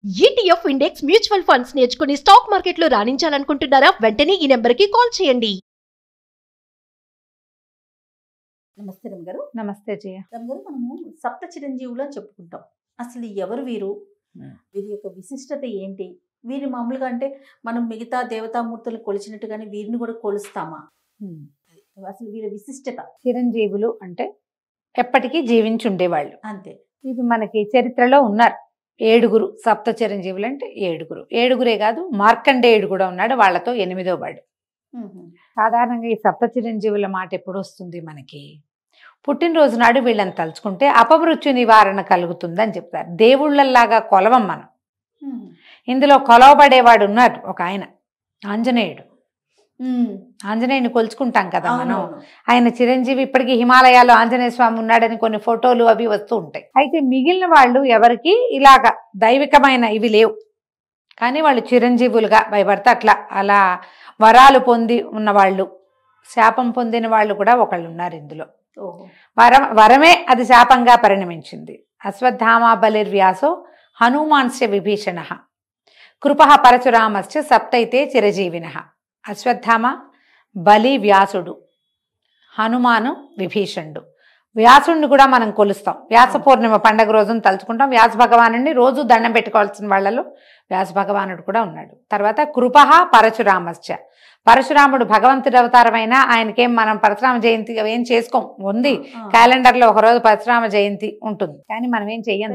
ETF index mutual funds నేర్చుకుని stock మార్కెట్లో రాణించాలనుకుంటున్నారా? వెంటనే ఈ నెంబర్కి కాల్ చేయండి. నమస్తే రమ్ గారు. నమస్తే జయ. రమ్ గారు, మనము సప్త చిరంజీవులు అని చెప్పుకుంటాం. అసలు ఎవరు వీరు? వీరి యొక్క విశిష్టత ఏంటి? వీరి మామూలుగా అంటే మనం మిగతా దేవతామూర్తులు కొలిచినట్టుగానే వీరిని కూడా కొలుస్తామా? అసలు వీరి విశిష్టత. చిరంజీవులు అంటే ఎప్పటికీ జీవించి ఉండేవాళ్ళు అంతే. ఇది మనకి చరిత్రలో ఉన్నారు. 7 సప్త చిరంజీవులు అంటే 7 కాదు, మార్కండేయుడు కూడా ఉన్నాడు, వాళ్ళతో 8వ వాడు. సాధారణంగా ఈ సప్త చిరంజీవుల మాట ఎప్పుడు వస్తుంది మనకి? పుట్టినరోజు నాడు వీళ్ళని తలుచుకుంటే అపమృత్యు నివారణ కలుగుతుందని చెప్తారు. దేవుళ్ళలాగా కొలవం మనం. ఇందులో కొలవబడేవాడు ఉన్నాడు ఒక ఆయన, ఆంజనేయుడు. ఆంజనేయుని కొలుచుకుంటాం కదా మనం. ఆయన చిరంజీవి. ఇప్పటికీ హిమాలయాల్లో ఆంజనేయ స్వామి ఉన్నాడని కొన్ని ఫోటోలు అవి వస్తూ ఉంటాయి. అయితే మిగిలిన వాళ్ళు ఎవరికి ఇలాగా దైవికమైన ఇవి లేవు, కానీ వాళ్ళు చిరంజీవులుగా భయపడితే అలా వరాలు పొంది ఉన్నవాళ్ళు, శాపం పొందిన వాళ్ళు కూడా ఒకళ్ళు ఉన్నారు ఇందులో. వరమే అది శాపంగా పరిణమించింది. అశ్వత్థామ బలిర్వ్యాసో హనుమాన్స్య విభీషణ కృప పరశురామశ్చ సప్తైతే చిరజీవిన. అశ్వత్థామ, బలి, వ్యాసుడు, హనుమాను, విభీషణుడు. వ్యాసుడిని కూడా మనం కొలుస్తాం. వ్యాస పూర్ణిమ పండగ రోజున తలుచుకుంటాం. వ్యాస భగవానుడిని రోజు దండం పెట్టుకోవాల్సిన వాళ్ళలో వ్యాస భగవానుడు కూడా ఉన్నాడు. తర్వాత కృప పరశురామశ్చ. పరశురాముడు భగవంతుడి అవతారమైన ఆయనకేం మనం పరశురామ జయంతి ఏం చేసుకోం. ఉంది క్యాలెండర్లో ఒకరోజు పరశురామ జయంతి ఉంటుంది, కానీ మనం ఏం చెయ్యం.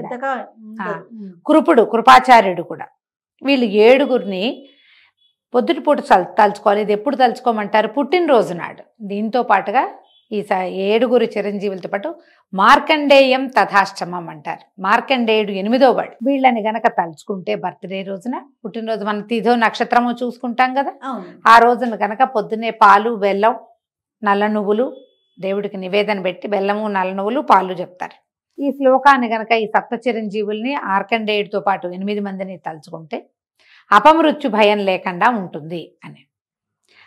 కృపుడు, కృపాచార్యుడు కూడా. వీళ్ళు 7 పొద్దుటిపూట తలుచుకోవాలి. ఇది ఎప్పుడు తలుచుకోమంటారు? పుట్టినరోజు నాడు. దీంతో పాటుగా ఈ 7 చిరంజీవులతో పాటు మార్కండేయం తథాష్టమం అంటారు. మార్కండేయుడు 8వ వాడు. వీళ్ళని గనక తలుచుకుంటే బర్త్డే రోజున, పుట్టినరోజు మన తిథో నక్షత్రము చూసుకుంటాం కదా, ఆ రోజున గనక పొద్దున్నే పాలు, బెల్లం, నల్ల నువ్వులు దేవుడికి నివేదన పెట్టి బెల్లము, నల్ల నువ్వులు, పాలు చెప్తారు. ఈ శ్లోకాన్ని గనక ఈ సప్త చిరంజీవుల్ని మార్కండేయుడితో పాటు 8 మందిని తలుచుకుంటే అపమృత్యు భయం లేకుండా ఉంటుంది అని.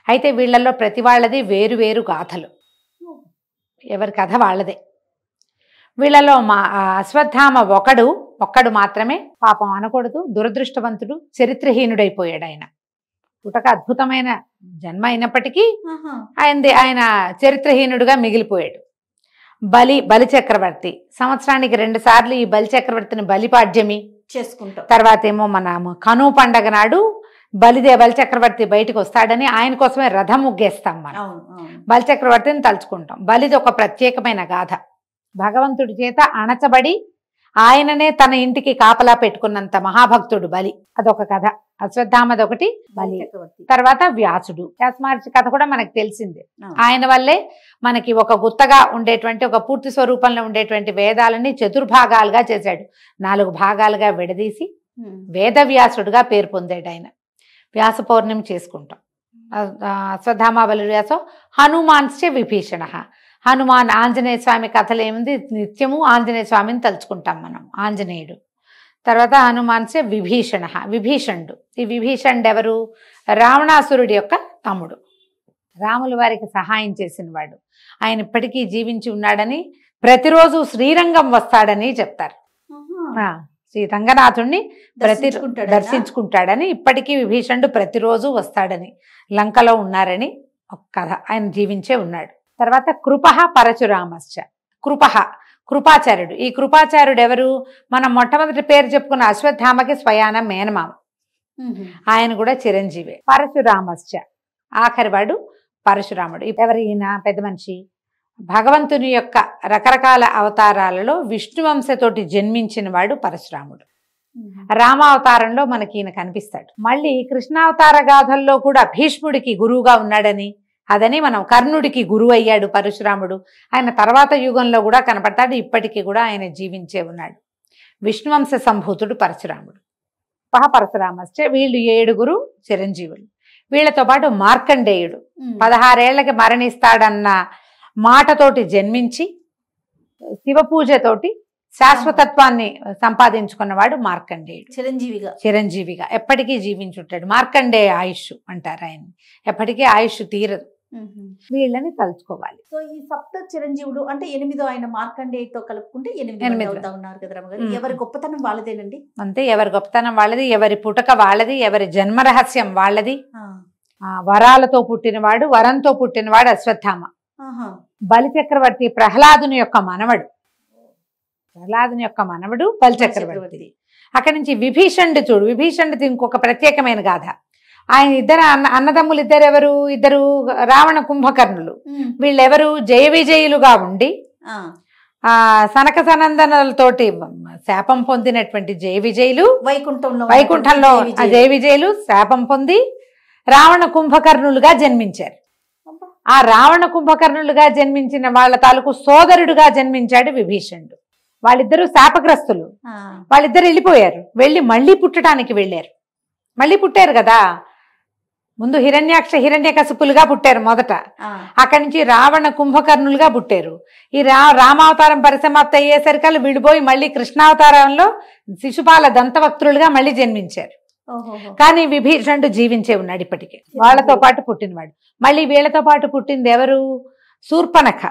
అయితే వీళ్ళల్లో ప్రతి వాళ్ళది వేరు గాథలు, ఎవరి కథ వాళ్ళదే. వీళ్ళలో అశ్వత్థామ ఒక్కడు మాత్రమే, పాపం అనకూడదు, దురదృష్టవంతుడు, చరిత్రహీనుడైపోయాడు. ఆయన పుటక అద్భుతమైన జన్మ అయినప్పటికీ ఆయన చరిత్రహీనుడుగా మిగిలిపోయాడు. బలి చక్రవర్తి. సంవత్సరానికి 2 సార్లు ఈ బలి చక్రవర్తిని బలిపాడ్యమి చేసుకుంటాం. తర్వాత ఏమో మన కను పండగ నాడు బలి చక్రవర్తి బయటకు వస్తాడని ఆయన కోసమే రథం ముగ్గేస్తాం మనం. బలి చక్రవర్తిని తలుచుకుంటాం. బలిది ఒక ప్రత్యేకమైన గాథ. భగవంతుడి చేత అణచబడి ఆయననే తన ఇంటికి కాపలా పెట్టుకున్నంత మహాభక్తుడు బలి. అదొక కథ. అశ్వత్థామది ఒకటి, బలి. తర్వాత వ్యాసుడు. వ్యాస మహర్షి కథ కూడా మనకు తెలిసిందే. ఆయన వల్లే మనకి ఒక గుత్తగా ఉండేటువంటి, ఒక పూర్తి స్వరూపంలో ఉండేటువంటి వేదాలని చతుర్భాగాలుగా చేశాడు. 4 భాగాలుగా విడదీసి వేదవ్యాసుడుగా పేరు పొందాడు ఆయన. వ్యాస పౌర్ణమి చేసుకుంటాం. అశ్వత్థామ బలి వ్యాసో హనుమాన్స్య విభీషణ. హనుమాన్, ఆంజనేయ స్వామి కథలు ఏముంది, నిత్యము ఆంజనేయ స్వామిని తలుచుకుంటాం మనం. ఆంజనేయుడు. తర్వాత హనుమాన్స్య విభీషణుడు. ఈ విభీషణుడు ఎవరు? రావణాసురుడి యొక్క తమ్ముడు. రాముల వారికి సహాయం చేసిన వాడు. ఆయన ఇప్పటికీ జీవించి ఉన్నాడని, ప్రతిరోజు శ్రీరంగం వస్తాడని చెప్తారు. శ్రీ రంగనాథుణ్ణి దర్శించుకుంటాడని, ఇప్పటికీ విభీషణుడు ప్రతిరోజు వస్తాడని, లంకలో ఉన్నారని ఒక కథ. ఆయన జీవించే ఉన్నాడు. తర్వాత కృప పరశురామశ్చ. కృపాచార్యుడు. ఈ కృపాచార్యుడు ఎవరు? మనం మొట్టమొదటి పేరు చెప్పుకున్న అశ్వత్థామకి స్వయాన మేనమామ. ఆయన కూడా చిరంజీవి. పరశురామశ్చ, ఆఖరివాడు పరశురాముడు. ఎవరు ఈయన? పెద్ద మనిషి. భగవంతుని యొక్క రకరకాల అవతారాలలో విష్ణువంశతోటి జన్మించిన వాడు పరశురాముడు. రామావతారంలో మనకి ఈయన కనిపిస్తాడు. మళ్ళీ కృష్ణావతార గాథల్లో కూడా భీష్ముడికి గురువుగా ఉన్నాడని, అదని మనం కర్ణుడికి గురువు అయ్యాడు పరశురాముడు. ఆయన తర్వాత యుగంలో కూడా కనపడతాడు. ఇప్పటికీ కూడా ఆయన జీవించే ఉన్నాడు. విష్ణువంశ సంభూతుడు పరశురాముడు. పరశురామశ్చ. వీళ్ళు 7 చిరంజీవులు. వీళ్ళతో పాటు మార్కండేయుడు 16 ఏళ్లకి మరణిస్తాడన్న మాటతోటి జన్మించి శివపూజతోటి శాశ్వతత్వాన్ని సంపాదించుకున్నవాడు మార్కండేయుడు. చిరంజీవిగా ఎప్పటికీ జీవించుంటాడు. మార్కండేయ ఆయుష్ అంటారు ఆయన. ఎప్పటికీ ఆయుష్ తీరదు. వీళ్ళని తలుచుకోవాలి. సో ఈ సప్త చిరంజీవులు అంటే 8 ఆయన మార్కండేయతో కలుపుకుంటే 8 మంది అవుతా ఉన్నారు కదా రమ్మగారు. ఎవరి గొప్పతనం వాళ్ళదేనండి. అంతే, ఎవరి గొప్పతనం వాళ్ళది, ఎవరి పుటక వాళ్ళది, ఎవరి జన్మ రహస్యం వాళ్ళది. వరాలతో పుట్టినవాడు, వరంతో పుట్టినవాడు అశ్వత్థామ. బలిచక్రవర్తి ప్రహ్లాదుని యొక్క మనవడు. ప్రహ్లాదుని యొక్క మనవడు బలిచక్రవర్తి. అక్కడి నుంచి విభీషణుడు చూడు, విభీషణుడిది ఇంకొక ప్రత్యేకమైన గాథ. ఆయన ఇద్దరు అన్నదమ్ములు ఎవరు? ఇద్దరు రావణ కుంభకర్ణులు. వీళ్ళెవరు? జయ విజయులుగా ఉండి సనక సనందనలతోటి శాపం పొందినటువంటి జయ విజయులు వైకుంఠంలో జయ విజయులు శాపం పొంది రావణ కుంభకర్ణులుగా జన్మించారు. ఆ రావణ కుంభకర్ణులుగా జన్మించిన వాళ్ళ తాలూకు సోదరుడుగా జన్మించాడు విభీషణుడు. వాళ్ళిద్దరూ శాపగ్రస్తులు. వాళ్ళిద్దరు వెళ్ళిపోయారు. వెళ్ళి మళ్ళీ పుట్టడానికి వెళ్ళారు. మళ్ళీ పుట్టారు కదా, ముందు హిరణ్యాక్ష హిరణ్యకశిపులుగా పుట్టారు మొదట. అక్కడి నుంచి రావణ కుంభకర్ణులుగా పుట్టారు. ఈ రామావతారం పరిసమాప్తి అయ్యేసరికి విడిపోయి మళ్ళీ కృష్ణావతారంలో శిశుపాల దంతవక్తులుగా మళ్ళీ జన్మించారు. కానీ విభీషణుడు జీవించే ఉన్నాడు ఇప్పటికే. వాళ్ళతో పాటు పుట్టినవాడు. మళ్ళీ వీళ్ళతో పాటు పుట్టింది ఎవరు? శూర్పణఖ.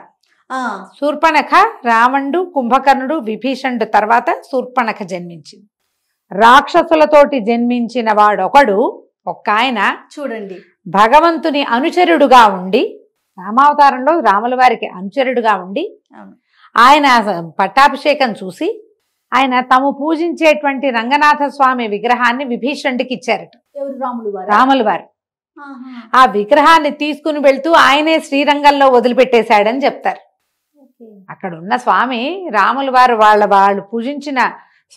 శూర్పణఖ, రావణుడు, కుంభకర్ణుడు, విభీషణుడు తర్వాత శూర్పణఖ జన్మించింది. రాక్షసులతోటి జన్మించిన వాడొకడు, ఒక్క ఆయన చూడండి, భగవంతుని అనుచరుడుగా ఉండి, రామావతారంలో రాముల వారికి అనుచరుడుగా ఉండి, ఆయన పట్టాభిషేకం చూసి ఆయన తాము పూజించేటువంటి రంగనాథ స్వామి విగ్రహాన్ని విభీషణుడికి ఇచ్చారట. రాముల వారు ఆ విగ్రహాన్ని తీసుకుని వెళ్తూ ఆయనే శ్రీరంగంలో వదిలిపెట్టేశాడని చెప్తారు. అక్కడ ఉన్న స్వామి రాముల వారు వాళ్ళు పూజించిన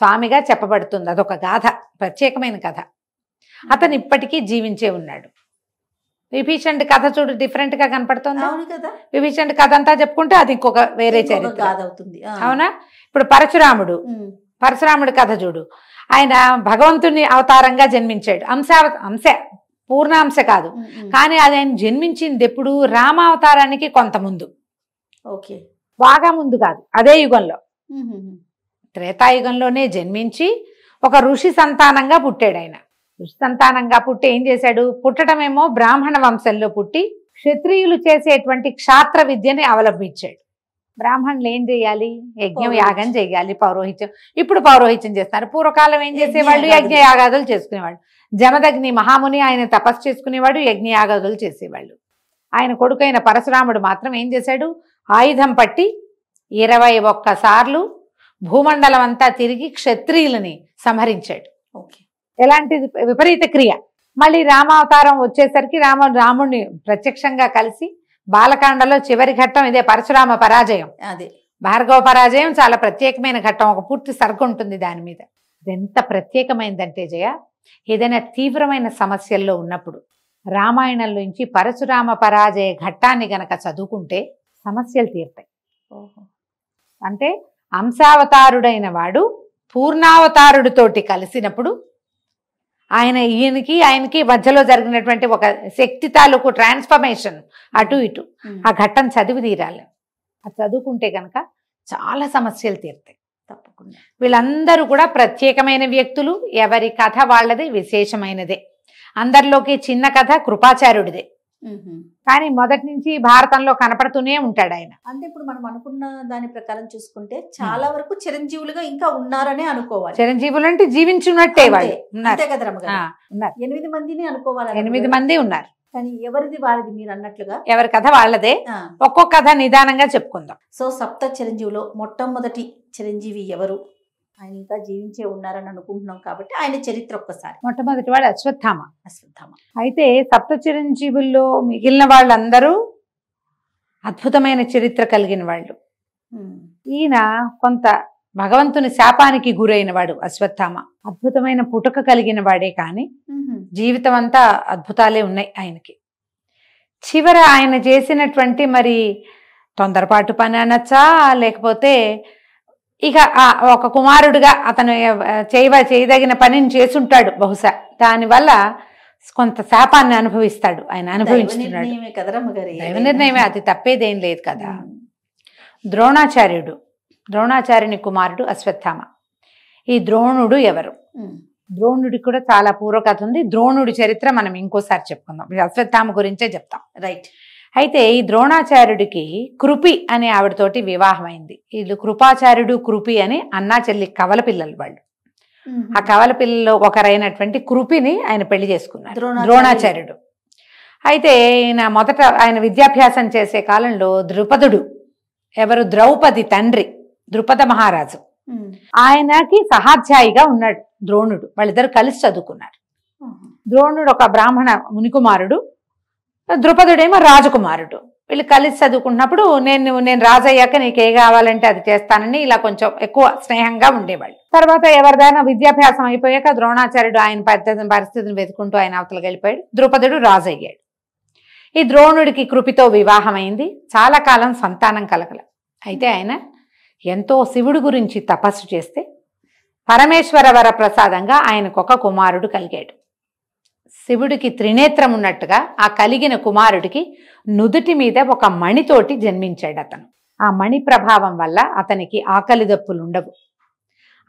స్వామిగా చెప్పబడుతుంది. అదొక గాథ, ప్రత్యేకమైన కథ. అతను ఇప్పటికీ జీవించే ఉన్నాడు. విభీషణుడి కథ చూడు, డిఫరెంట్ గా కనపడుతుంది. విభీషణుడి కథ అంతా చెప్పుకుంటే అది ఇంకొక వేరే చరిత్ర అవుతుంది. అవునా? ఇప్పుడు పరశురాముడి కథ చూడు. ఆయన భగవంతుని అవతారంగా జన్మించాడు. అంశ పూర్ణాంశ కాదు, కానీ అది ఆయన జన్మించింది ఎప్పుడు? రామావతారానికి కొంత ముందు, బాగా ముందు కాదు, అదే యుగంలో, త్రేతాయుగంలోనే జన్మించి ఒక ఋషి సంతానంగా పుట్టాడు. ఆయన ఋషి సంతానంగా పుట్టి ఏం చేశాడు? పుట్టడమేమో బ్రాహ్మణ వంశంలో పుట్టి క్షత్రియులు చేసేటువంటి క్షాత్ర విద్యని అవలంబించాడు. బ్రాహ్మణులు ఏం చేయాలి? యజ్ఞం యాగం చేయాలి, పౌరోహిత్యం. ఇప్పుడు పౌరోహిత్యం చేస్తున్నారు. పూర్వకాలం ఏం చేసేవాళ్ళు? యజ్ఞ యాగాదులు చేసుకునేవాళ్ళు. జమదగ్ని మహాముని ఆయన తపస్సు చేసుకునేవాడు, యజ్ఞ యాగాదులు చేసేవాళ్ళు. ఆయన కొడుకైన పరశురాముడు మాత్రం ఏం చేశాడు? ఆయుధం పట్టి 21 సార్లు భూమండలం అంతా తిరిగి క్షత్రియులని సంహరించాడు. ఎలాంటి విపరీత క్రియ. మళ్ళీ రామావతారం వచ్చేసరికి రాముడిని ప్రత్యక్షంగా కలిసి బాలకాండలో చివరి ఘట్టం ఇదే, పరశురామ పరాజయం. అదే భార్గవ పరాజయం చాలా ప్రత్యేకమైన ఘట్టం. ఒక పూర్తి సర్గ ఉంటుంది దాని మీద. ఇది ఎంత ప్రత్యేకమైందంటే జయ, ఏదైనా తీవ్రమైన సమస్యల్లో ఉన్నప్పుడు రామాయణంలోంచి పరశురామ పరాజయ ఘట్టాన్ని గనక చదువుకుంటే సమస్యలు తీరుతాయి. అంటే అంశావతారుడైన వాడు పూర్ణావతారుడితోటి కలిసినప్పుడు ఆయనకి మధ్యలో జరిగినటువంటి ఒక శక్తి తాలూకు ట్రాన్స్ఫర్మేషన్ అటు ఇటు ఆ ఘట్టం చదివి తీరాలి. అది చదువుకుంటే కనుక చాలా సమస్యలు తీరుతాయి తప్పకుండా. వీళ్ళందరూ కూడా ప్రత్యేకమైన వ్యక్తులు. ఎవరి కథ వాళ్ళది విశేషమైనదే. అందరిలోకి చిన్న కథ కృపాచార్యుడిదే. కానీ మొదటి నుంచి భారతంలో కనపడుతూనే ఉంటాడు ఆయన. అంటే ఇప్పుడు మనం అనుకున్న దాని ప్రకారం చూసుకుంటే చాలా వరకు చిరంజీవులుగా ఇంకా ఉన్నారనే అనుకోవాలి. చిరంజీవులు అంటే జీవించున్నట్టే వాళ్ళు అంతే కదా రమ్మగారు. 8 మందిని అనుకోవాలి. 8 మంది ఉన్నారు. కానీ ఎవరిది వారిది మీరు అన్నట్లుగా ఎవరి కథ వాళ్ళదే. ఒక్కొక్క కథ నిదానంగా చెప్పుకుందాం. సో సప్త చిరంజీవిలో మొట్టమొదటి చిరంజీవి ఎవరు? ఆయన ఇంకా జీవించే ఉన్నారని అనుకుంటున్నాం కాబట్టి ఆయన చరిత్ర ఒక్కసారి. మొట్టమొదటి వాడు అశ్వత్థామ. అయితే సప్త చిరంజీవుల్లో మిగిలిన వాళ్ళందరూ అద్భుతమైన చరిత్ర కలిగిన వాళ్ళు. ఈయన కొంత భగవంతుని శాపానికి గురైన వాడు అశ్వత్థామ. అద్భుతమైన పుట్టుక కలిగిన వాడే, కానీ జీవితం అంతా అద్భుతాలే ఉన్నాయి ఆయనకి. చివర ఆయన చేసినటువంటి మరి తొందరపాటు పని అనొచ్చా, లేకపోతే ఇక ఒక కుమారుడిగా అతను చేయదగిన పనిని చేసుంటాడు బహుశా. దానివల్ల కొంత శాపాన్ని అనుభవిస్తాడు. ఆయన అనుభవించుతున్నాడు. దైవ నిర్ణయమే, అది తప్పేదేం లేదు కదా. ద్రోణాచార్యుని కుమారుడు అశ్వత్థామ. ఈ ద్రోణుడు ఎవరు? ద్రోణుడికి కూడా చాలా పూర్వకథ ఉంది. ద్రోణుడి చరిత్ర మనం ఇంకోసారి చెప్పుకుందాం. అశ్వత్థామ గురించే చెప్తాం. రైట్. అయితే ఈ ద్రోణాచార్యుడికి కృపి అనే ఆవిడతోటి వివాహమైంది. వీళ్ళు కృపాచార్యుడు కృపి అని అన్నా చెల్లి కవల పిల్లలు వాళ్ళు. ఆ కవల పిల్లలో ఒకరైనటువంటి కృపిని ఆయన పెళ్లి చేసుకున్నారు ద్రోణాచార్యుడు. అయితే ఈయన మొదట ఆయన విద్యాభ్యాసం చేసే కాలంలో ద్రుపదుడు, ఎవరు ద్రౌపది తండ్రి ద్రుపద మహారాజు, ఆయనకి సహాధ్యాయిగా ఉన్నాడు ద్రోణుడు. వాళ్ళిద్దరు కలిసి చదువుకున్నారు. ద్రోణుడు ఒక బ్రాహ్మణ మునికుమారుడు, ద్రుపదుడేమో రాజకుమారుడు. వీళ్ళు కలిసి చదువుకున్నప్పుడు నేను రాజయ్యాక నీకు ఏ కావాలంటే అది చేస్తానని ఇలా కొంచెం ఎక్కువ స్నేహంగా ఉండేవాళ్ళు. తర్వాత ఎవరిదైనా విద్యాభ్యాసం అయిపోయాక ద్రోణాచార్యుడు ఆయన పరిస్థితిని వెతుకుంటూ ఆయన అవతలకు వెళ్ళిపోయాడు. ద్రుపదుడు రాజు అయ్యాడు. ఈ ద్రోణుడికి కృపితో వివాహం అయింది. చాలా కాలం సంతానం కలగల. అయితే ఆయన ఎంతో శివుడి గురించి తపస్సు చేస్తే పరమేశ్వర వర ప్రసాదంగా ఆయనకొక కుమారుడు కలిగాడు. శివుడికి త్రినేత్రం ఉన్నట్టుగా ఆ కలిగిన కుమారుడికి నుదుటి మీద ఒక మణితోటి జన్మించాడు అతను. ఆ మణి ప్రభావం వల్ల అతనికి ఆకలి దప్పులు ఉండవు,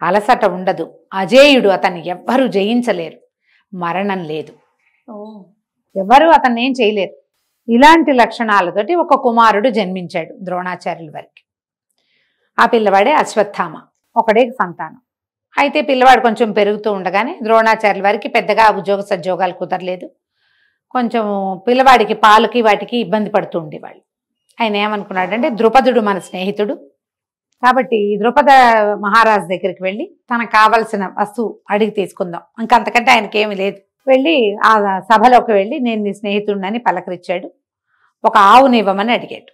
అలసట ఉండదు, అజేయుడు, అతన్ని ఎవ్వరూ జయించలేరు, మరణం లేదు, ఎవరు అతన్ని ఏం చేయలేరు. ఇలాంటి లక్షణాలతోటి ఒక కుమారుడు జన్మించాడు ద్రోణాచార్యుల వారికి. ఆ పిల్లవాడే అశ్వత్థామ, ఒకడే సంతానం. అయితే పిల్లవాడు కొంచెం పెరుగుతూ ఉండగానే ద్రోణాచార్యుల వారికి పెద్దగా ఉద్యోగ సద్యోగాలు కుదరలేదు. కొంచెం పిల్లవాడికి పాలకి వాటికి ఇబ్బంది పడుతూ ఉండేవాళ్ళు. ఆయన ఏమనుకున్నాడంటే ద్రుపదుడు మన స్నేహితుడు కాబట్టి ద్రుపద మహారాజు దగ్గరికి వెళ్ళి తనకు కావలసిన వస్తువు అడిగి తీసుకుందాం, ఇంకంతకంటే ఆయనకి ఏమీ లేదు. వెళ్ళి ఆ సభలోకి వెళ్ళి నేను నీ స్నేహితుడినని పలకరించాడు. ఒక ఆవునివ్వమని అడిగాడు.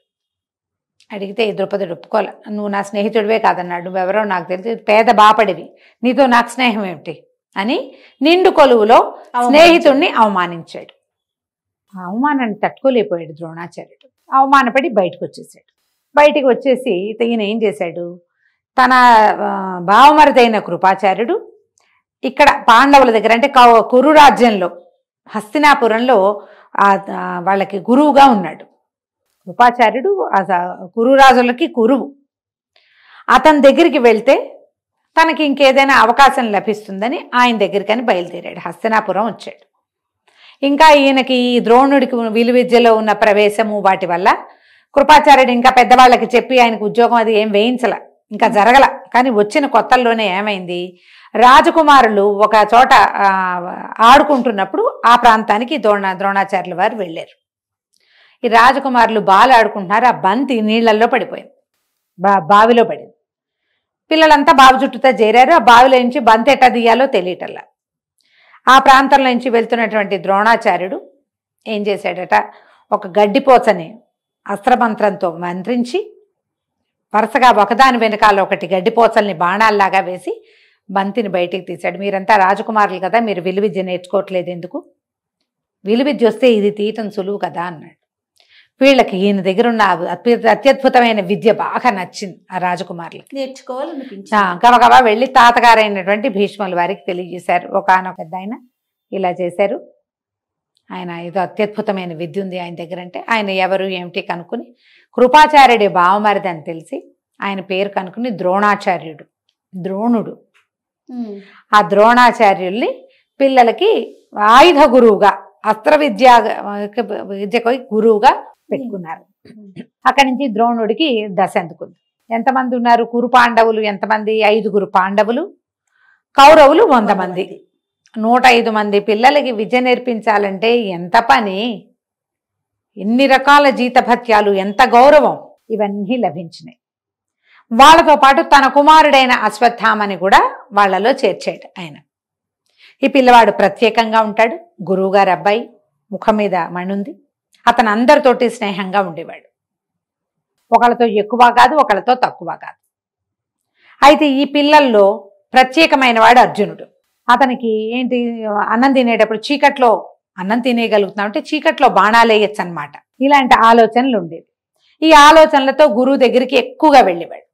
అడిగితే ద్రుపదుడు ఒప్పుకోలే. నువ్వు నా స్నేహితుడివే కాదన్నాడు, నువ్వెవరో నాకు తెలిసి పేద బాపడివి, నీతో నాకు స్నేహం ఏమిటి అని నిండు కొలువులో స్నేహితుడిని అవమానించాడు. ఆ అవమానాన్ని తట్టుకోలేకపోయాడు ద్రోణాచార్యుడు. అవమానపడి బయటకు వచ్చేసాడు. బయటికి వచ్చేసి ఈయన ఏం చేశాడు, తన భావమరిదైన కృపాచార్యుడు ఇక్కడ పాండవుల దగ్గర అంటే కురు రాజ్యంలో హస్తినాపురంలో వాళ్ళకి గురువుగా ఉన్నాడు. కృపాచార్యుడు కురురాజులకి గురువు. అతని దగ్గరికి వెళ్తే తనకి ఇంకేదైనా అవకాశం లభిస్తుందని ఆయన దగ్గరికని బయలుదేరాడు. హస్తినాపురం వచ్చాడు. ఇంకా ఈయనకి ద్రోణుడికి విలువిద్యలో ఉన్న ప్రవేశము వాటి వల్ల కృపాచార్యుడు ఇంకా పెద్దవాళ్ళకి చెప్పి ఆయనకు ఉద్యోగం అది ఏం వేయించల, ఇంకా జరగల. కానీ వచ్చిన కొత్తల్లోనే ఏమైంది, రాజకుమారులు ఒక చోట ఆడుకుంటున్నప్పుడు ఆ ప్రాంతానికి ద్రోణాచార్యుల వారు వెళ్ళారు. ఈ రాజకుమారులు బాలు ఆడుకుంటున్నారు. ఆ బంతి నీళ్లలో పడిపోయింది, బావిలో పడింది. పిల్లలంతా బావి చుట్టూతో చేరారు. ఆ బావిలో నుంచి బంతి ఎట్టా తీయాలో తెలియటల్లా. ఆ ప్రాంతంలో నుంచి వెళ్తున్నటువంటి ద్రోణాచార్యుడు ఏం చేశాడట, ఒక గడ్డిపోచని అస్త్రమంత్రంతో మంత్రించి వరుసగా ఒకదాని వెనకాల ఒకటి గడ్డిపోచల్ని బాణాల్లాగా వేసి బంతిని బయటికి తీశాడు. మీరంతా రాజకుమారులు కదా, మీరు విలువిద్య నేర్చుకోవట్లేదు ఎందుకు, విలువిద్య వస్తే ఇది తీయటం సులువు కదా అన్నాడు. వీళ్ళకి ఈయన దగ్గర ఉన్న అత్యద్భుతమైన విద్య బాగా నచ్చింది ఆ రాజకుమారులకి. నేర్చుకోవాలనిపించింది. గబగబా వెళ్ళి తాతగారైనటువంటి భీష్ముల వారికి తెలియజేశారు. ఒకనొక పెద్ద ఆయన ఇలా చేశారు, ఆయన ఏదో అత్యద్భుతమైన విద్య ఉంది ఆయన దగ్గర. అంటే ఆయన ఎవరు ఏమిటి కనుక్కుని కృపాచార్యుడి భావమరిది అని తెలిసి ఆయన పేరు కనుక్కుని ద్రోణాచార్యుడు, ద్రోణుడు. ఆ ద్రోణాచార్యుల్ని పిల్లలకి ఆయుధ గురువుగా, అస్త్ర విద్యకు గురువుగా పెట్టుకున్నారు. అక్కడి నుంచి ద్రోణుడికి దశ అందుకుంది. ఎంతమంది ఉన్నారు కురు పాండవులు ఎంతమంది, 5 పాండవులు, కౌరవులు 100 మంది. 105 మంది పిల్లలకి విద్య నేర్పించాలంటే ఎంత పని, ఎన్ని రకాల జీతభత్యాలు, ఎంత గౌరవం, ఇవన్నీ లభించినాయి. వాళ్ళతో పాటు తన కుమారుడైన అశ్వత్థామని కూడా వాళ్ళలో చేర్చాడు ఆయన. ఈ పిల్లవాడు ప్రత్యేకంగా ఉంటాడు, గురువుగారు అబ్బాయి, ముఖం మీద మణుంది. అతను అందరితోటి స్నేహంగా ఉండేవాడు, ఒకళ్ళతో ఎక్కువ కాదు, ఒకళ్ళతో తక్కువ కాదు. అయితే ఈ పిల్లల్లో ప్రత్యేకమైన వాడు అర్జునుడు. అతనికి ఏంటి, అన్నం తినేటప్పుడు చీకట్లో అన్నం తినేయగలుగుతున్నాం అంటే చీకట్లో బాణాలు వేయచ్చు అనమాట. ఇలాంటి ఆలోచనలు ఉండేవి. ఈ ఆలోచనలతో గురువు దగ్గరికి ఎక్కువగా వెళ్ళేవాడు.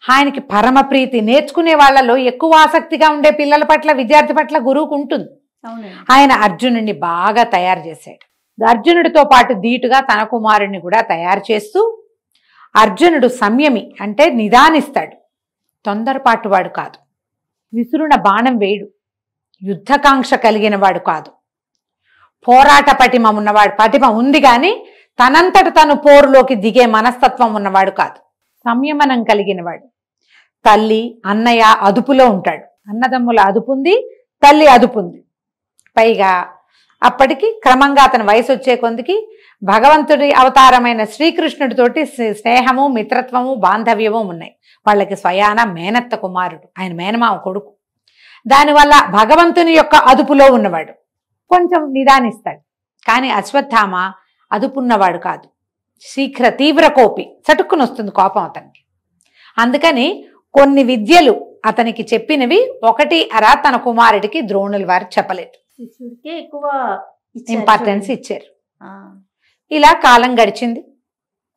ఆయనకి పరమ ప్రీతి, నేర్చుకునే వాళ్ళలో ఎక్కువ ఆసక్తిగా ఉండే పిల్లల పట్ల, విద్యార్థి పట్ల గురువుకు ఉంటుంది. ఆయన అర్జునుడిని బాగా తయారు చేశాడు. అర్జునుడితో పాటు ధీటుగా తన కుమారుడిని కూడా తయారు చేస్తూ, అర్జునుడు సంయమి అంటే నిదానిస్తాడు, తొందరపాటు వాడు కాదు, విసురున బాణం వేయడు, యుద్ధకాంక్ష కలిగిన వాడు కాదు, పోరాట పటిమ ఉన్నవాడు. పటిమ ఉంది కానీ తనంతట తను పోరులోకి దిగే మనస్తత్వం ఉన్నవాడు కాదు, సంయమనం కలిగినవాడు. తల్లి అన్నయ్య అదుపులో ఉంటాడు, అన్నదమ్ముల అదుపుంది, తల్లి అదుపుంది. పైగా అప్పటికి క్రమంగా అతని వయసు వచ్చే కొందికి భగవంతుడి అవతారమైన శ్రీకృష్ణుడితోటి స్నేహము, మిత్రత్వము, బాంధవ్యము ఉన్నాయి. వాళ్ళకి స్వయాన మేనత్త కుమారుడు, ఆయన మేనమావ కొడుకు. దానివల్ల భగవంతుని యొక్క అదుపులో ఉన్నవాడు, కొంచెం నిదానిస్తాడు. కానీ అశ్వత్థామ అదుపున్నవాడు కాదు, శీఘ్ర తీవ్ర కోపి, చటుక్కుని వస్తుంది కోపం అతనికి. అందుకని కొన్ని విద్యలు అతనికి చెప్పినవి ఒకటి అరా తన కుమారుడికి ద్రోణుల వారు చెప్పలేదు, శిష్యుడికే ఎక్కువ ఇంపార్టెన్స్ ఇచ్చారు. ఇలా కాలం గడిచింది.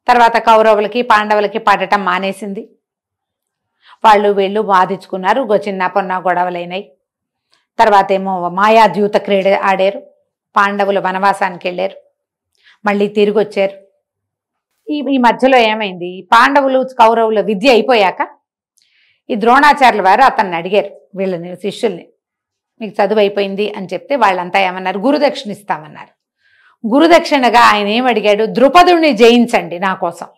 తర్వాత కౌరవులకి పాండవులకి పడటం మానేసింది. వాళ్ళు వీళ్ళు బాధించుకున్నారు, చిన్న పొన్న గొడవలైనాయి. తర్వాత ఏమో మాయాద్యూత క్రీడ ఆడారు, పాండవులు వనవాసానికి వెళ్ళారు, మళ్ళీ తిరిగి వచ్చారు. ఈ మధ్యలో ఏమైంది, పాండవులు కౌరవుల విద్య అయిపోయాక ఈ ద్రోణాచార్యుల వారు అతన్ని అడిగారు, వీళ్ళని శిష్యుల్ని, మీకు చదువు అయిపోయింది అని చెప్తే వాళ్ళంతా ఏమన్నారు, గురుదక్షిణ ఇస్తామన్నారు. గురుదక్షిణగా ఆయన ఏం అడిగాడు, ద్రుపదుడిని జయించండి నా కోసం.